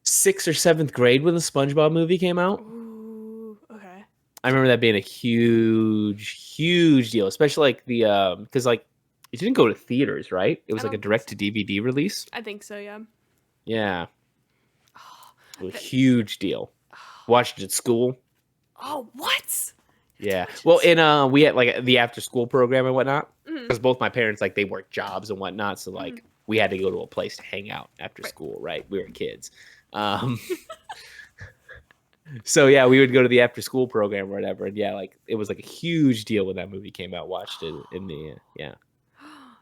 6th or 7th grade when the SpongeBob movie came out. Ooh, okay. I remember that being a huge deal, especially like the because like it didn't go to theaters, right? It was like a direct to DVD release. I think so, yeah. Yeah. It was a huge deal. Watched it at school. Oh, what? Yeah. Well, and we had like the after school program and whatnot because both my parents like they worked jobs and whatnot, so like we had to go to a place to hang out after school, right? We were kids. So yeah, we would go to the after school program or whatever, and yeah, like it was like a huge deal when that movie came out. Watched it in the yeah.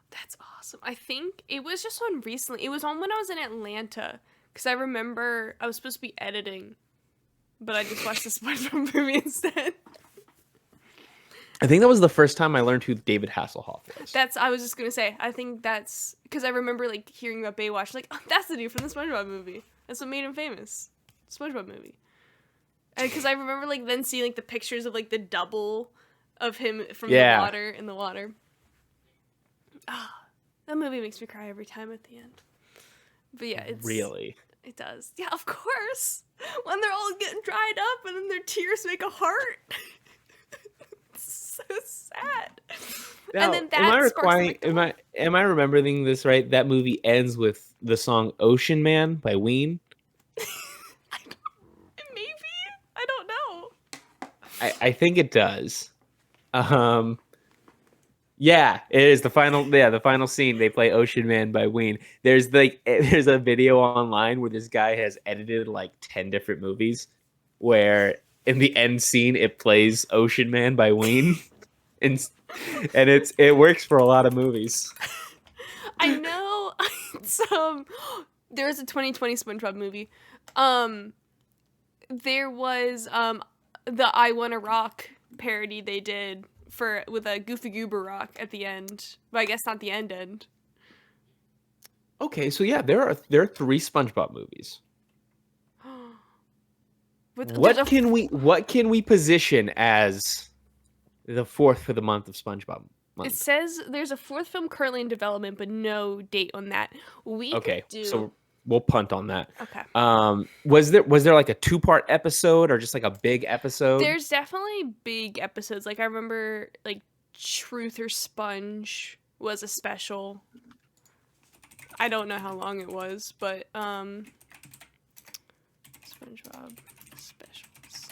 That's awesome. I think it was just on recently. It was on when I was in Atlanta because I remember I was supposed to be editing, but I just watched the SpongeBob movie instead. I think that was the first time I learned who David Hasselhoff was. I was just gonna say. I think that's because I remember like hearing about Baywatch, like, oh, that's the dude from the SpongeBob movie. That's what made him famous. SpongeBob movie. Because I remember like then seeing like the pictures of like the double of him from the water in the water. That movie makes me cry every time at the end. But yeah, it's really. It does. Yeah, of course. When they're all getting dried up and then their tears make a heart. It's so sad. Now, and then that am I remembering this right? That movie ends with the song Ocean Man by Ween. Maybe. I don't know. I think it does. Yeah, it is the final scene. They play Ocean Man by Ween. There's a video online where this guy has edited like 10 different movies where in the end scene it plays Ocean Man by Ween. and it works for a lot of movies. I know. There was a 2020 SpongeBob movie. There was the I Wanna Rock parody they did with a Goofy Goober rock at the end, but I guess not the end. Okay, so yeah, there are 3 SpongeBob movies. What can we position as the 4th for the month of SpongeBob month? It says there's a 4th film currently in development, but no date on that. We could do. So we'll punt on that. Okay. Was there like a 2-part episode or just like a big episode? There's definitely big episodes. Like I remember like Truth or Sponge was a special. I don't know how long it was, but SpongeBob specials.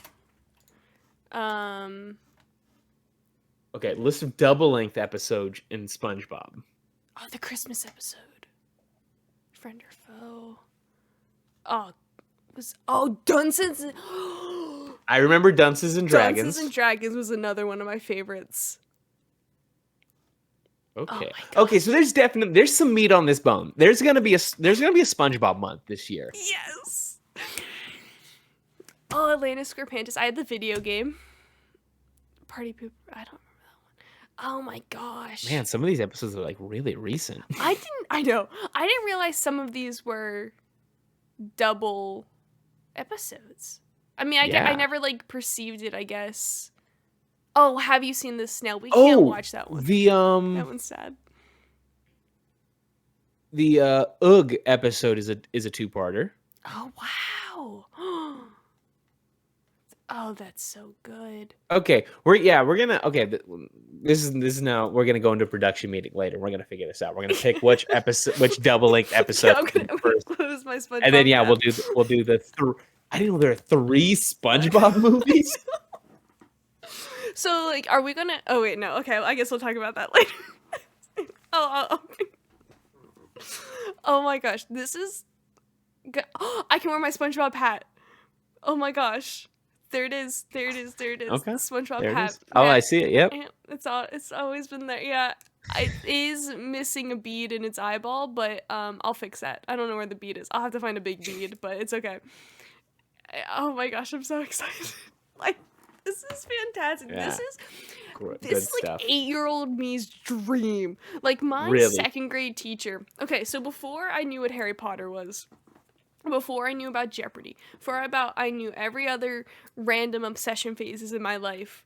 Okay, list of double-length episodes in SpongeBob. Oh, the Christmas episode. Friend or foe. Oh, Dunces. I remember Dunces and Dragons. Dunces and Dragons was another one of my favorites. Okay. Okay, so there's some meat on this bone. There's gonna be a SpongeBob month this year. Yes. Oh, Atlantis Scorpantis. I had the video game. Party Pooper. I don't remember that one. Oh my gosh. Man, some of these episodes are like really recent. I know. I didn't realize some of these were double episodes. I mean, I never like perceived it, I guess. Oh, have you seen this snail? We can't watch that one. That one's sad. The Ugh episode is a 2-parter. Oh wow. Oh, that's so good. Okay, this is now we're gonna go into a production meeting later. We're gonna figure this out. We're gonna pick which double-length episode. I'm gonna close my SpongeBob. And then we'll do the. I didn't know there are 3 SpongeBob movies. So like, are we gonna? Oh wait, no. Okay, I guess we'll talk about that later. Oh my gosh, this is. Oh, I can wear my SpongeBob hat. Oh my gosh. There it is. Okay. SpongeBob hat. Oh, I see it. Yep. It's always been there. Yeah. It is missing a bead in its eyeball, but I'll fix that. I don't know where the bead is. I'll have to find a big bead, but it's okay. Oh my gosh, I'm so excited. Like, this is fantastic. Yeah. This is like 8-year-old me's dream. Like my second grade teacher. Okay, so before I knew what Harry Potter was, before I knew about Jeopardy, I knew every other random obsession phases in my life,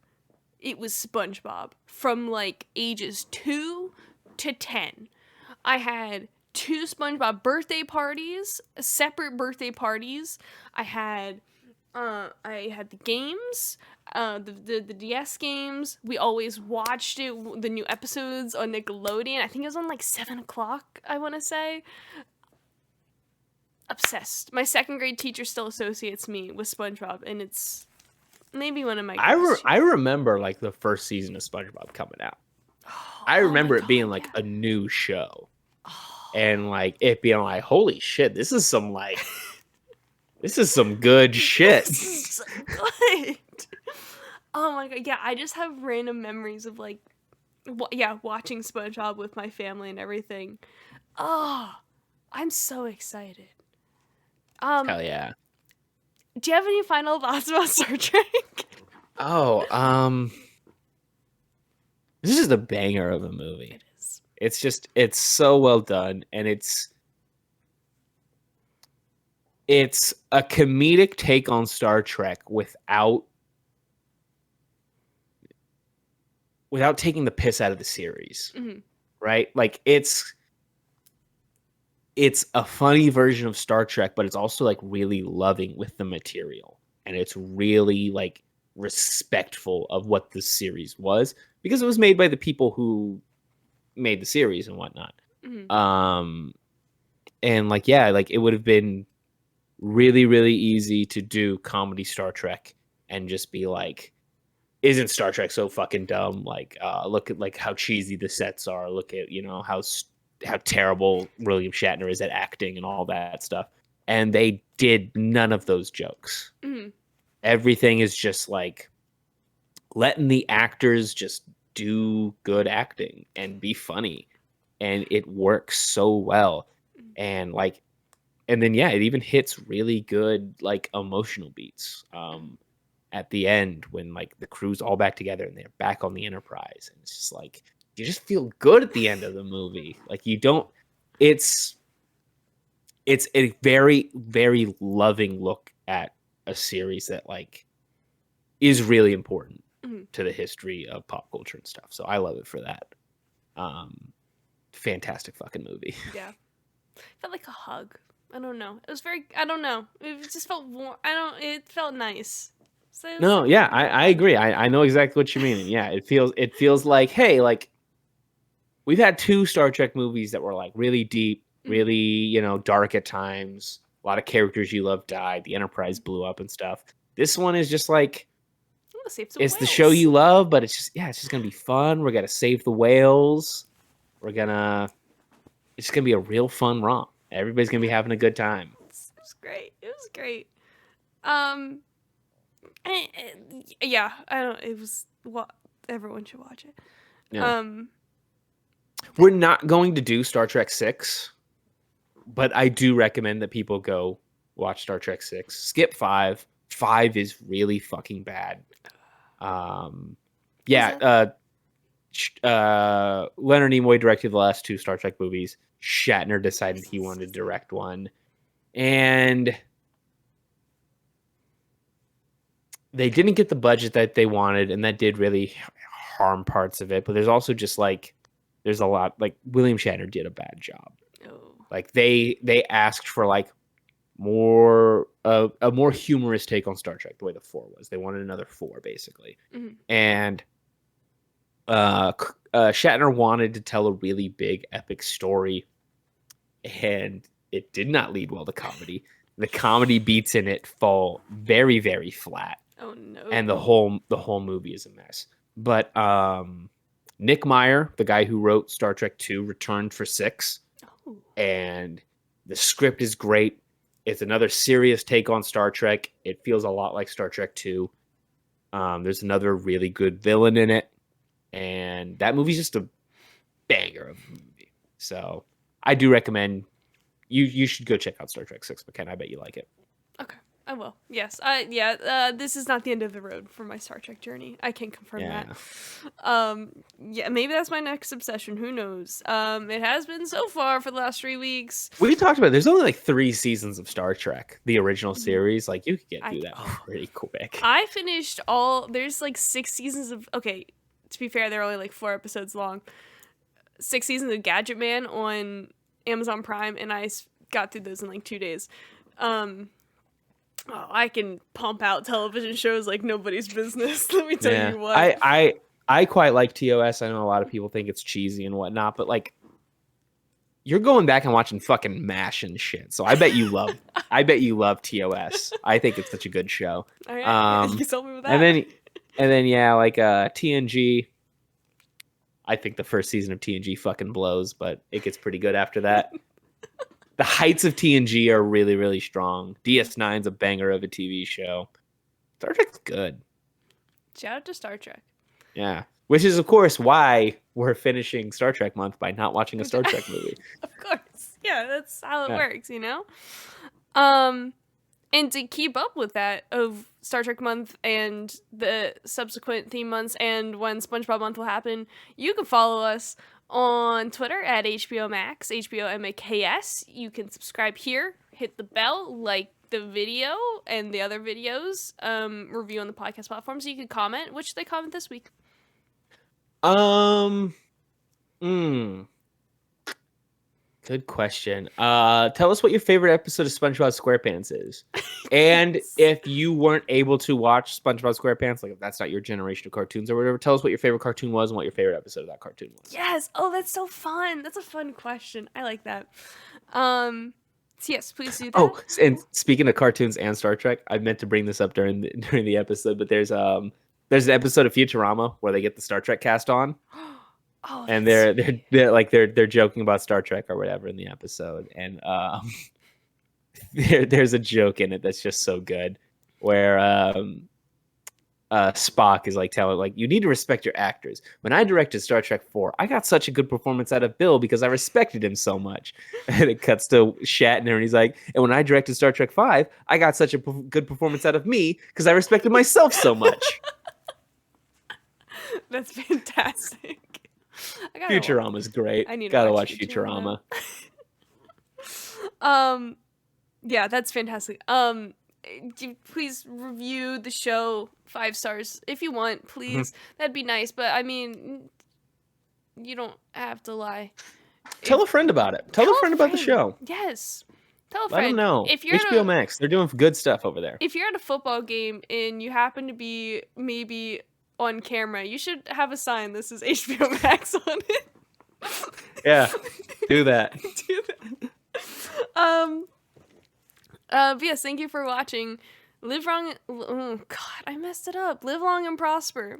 it was SpongeBob. From like ages 2 to 10. I had 2 SpongeBob birthday parties, separate birthday parties. I had the games, the DS games. We always watched it, the new episodes on Nickelodeon. I think it was on like 7 o'clock, I want to say. Obsessed. My second grade teacher still associates me with SpongeBob, and it's maybe one of my I remember like the first season of SpongeBob coming out. I remember it being like a new show. And like it being like, holy shit, this is some good shit. This is so good. Oh my god, yeah, I just have random memories of like watching SpongeBob with my family and everything. Oh, I'm so excited. Hell yeah. Do you have any final thoughts about Star Trek? This is a banger of a movie. It is. It's so well done, and it's a comedic take on Star Trek without taking the piss out of the series. Mm-hmm. Right? Like it's a funny version of Star Trek, but it's also like really loving with the material, and it's really like respectful of what the series was, because it was made by the people who made the series and whatnot. Mm-hmm. And like, yeah, like it would have been really, really easy to do comedy Star Trek and just be like, isn't Star Trek so fucking dumb? Like, look at like how cheesy the sets are. Look at, how terrible William Shatner is at acting and all that stuff. And they did none of those jokes. Mm-hmm. Everything is just like letting the actors just do good acting and be funny. And it works so well. And like, and then, yeah, it even hits really good, like emotional beats at the end when like the crew's all back together and they're back on the Enterprise. And it's just like, you just feel good at the end of the movie. Like you don't, it's a very, very loving look at a series that like is really important to the history of pop culture and stuff. So I love it for that. Fantastic fucking movie. Yeah. Felt like a hug. I don't know. It was very. I don't know. It just felt warm. It felt nice. So it was No, like, yeah, I agree. I know exactly what you mean. And yeah, it feels like, hey, like we've had 2 Star Trek movies that were like really deep, really, dark at times. A lot of characters you love died. The Enterprise blew up and stuff. This one is just like I'm gonna save some it's the show whales. you love, but it's just gonna be fun. We're gonna save the whales. It's gonna be a real fun romp. Everybody's gonna be having a good time. It was great. It was great. Um, yeah. I don't. It was what everyone should watch it. Yeah. Um, We're not going to do Star Trek 6, but I do recommend that people go watch Star Trek 6. Skip 5. 5 is really fucking bad. Yeah, Leonard Nimoy directed the last 2 Star Trek movies. Shatner decided he wanted to direct one. And they didn't get the budget that they wanted, and that did really harm parts of it. But there's also just like, there's a lot, like William Shatner did a bad job. oh. Like they asked for like more a more humorous take on Star Trek, the way the 4 was. They wanted another 4 basically. Mm-hmm. And Shatner wanted to tell a really big epic story, and it did not lead well to comedy. The comedy beats in it fall very, very flat. Oh no. And the whole movie is a mess. But Nick Meyer, the guy who wrote Star Trek 2, returned for 6. Oh. And the script is great. It's another serious take on Star Trek. It feels a lot like Star Trek 2. There's another really good villain in it. And that movie's just a banger of a movie. So I do recommend you should go check out Star Trek 6, Makenna. I bet you like it. Okay, I will. Yes. This is not the end of the road for my Star Trek journey. I can confirm that. Yeah, maybe that's my next obsession. Who knows? It has been so far for the last 3 weeks. We talked about it. There's only like 3 seasons of Star Trek, the original series. Like you could get through that pretty quick. I finished there's like 6 seasons of, okay, to be fair, they're only like 4 episodes long. 6 seasons of Gadget Man on Amazon Prime, and I got through those in like 2 days. I can pump out television shows like nobody's business. Let me tell you what. I quite like TOS. I know a lot of people think it's cheesy and whatnot, but like, you're going back and watching fucking MASH and shit. So I bet you love TOS. I think it's such a good show. All right, you can tell me with that. And then yeah, like TNG. I think the first season of TNG fucking blows, but it gets pretty good after that. The heights of TNG are really, really strong. DS9's a banger of a TV show. Star Trek's good. Shout out to Star Trek. Yeah. Which is, of course, why we're finishing Star Trek month by not watching a Star Trek movie. Of course. Yeah, that's how it works, you know? And to keep up with that of Star Trek month and the subsequent theme months and when SpongeBob month will happen, you can follow us on Twitter at HBO Max, HBO MAKS. You can subscribe here, hit the bell, like the video and the other videos, review on the podcast platform, so you can comment. Which should they comment this week? Good question. Tell us what your favorite episode of SpongeBob SquarePants is. And if you weren't able to watch SpongeBob SquarePants, like if that's not your generation of cartoons or whatever, tell us what your favorite cartoon was and what your favorite episode of that cartoon was. Yes. Oh, that's so fun. That's a fun question. I like that. So yes, please do that. Oh, and speaking of cartoons and Star Trek, I meant to bring this up during the episode, but there's an episode of Futurama where they get the Star Trek cast on. Oh, and they're joking about Star Trek or whatever in the episode, and there's a joke in it that's just so good, where Spock is like telling, like, you need to respect your actors. When I directed Star Trek 4, I got such a good performance out of Bill because I respected him so much. And it cuts to Shatner, and he's like, and when I directed Star Trek 5, I got such a good performance out of me because I respected myself so much. That's fantastic. Futurama's great. I gotta watch Futurama. Yeah, that's fantastic. Please review the show 5 stars if you want, please. That'd be nice, but I mean, you don't have to lie. Tell a friend about it. Tell a friend about the show. Yes. Tell a Let them friend. know. If you're at HBO a Max, they're doing good stuff over there. if you're at a football game and you happen to be maybe on camera, you should have a sign. This is HBO Max on it. Yeah, do that. Do that. But yes, thank you for watching. Live long. Oh God, I messed it up. Live long and prosper.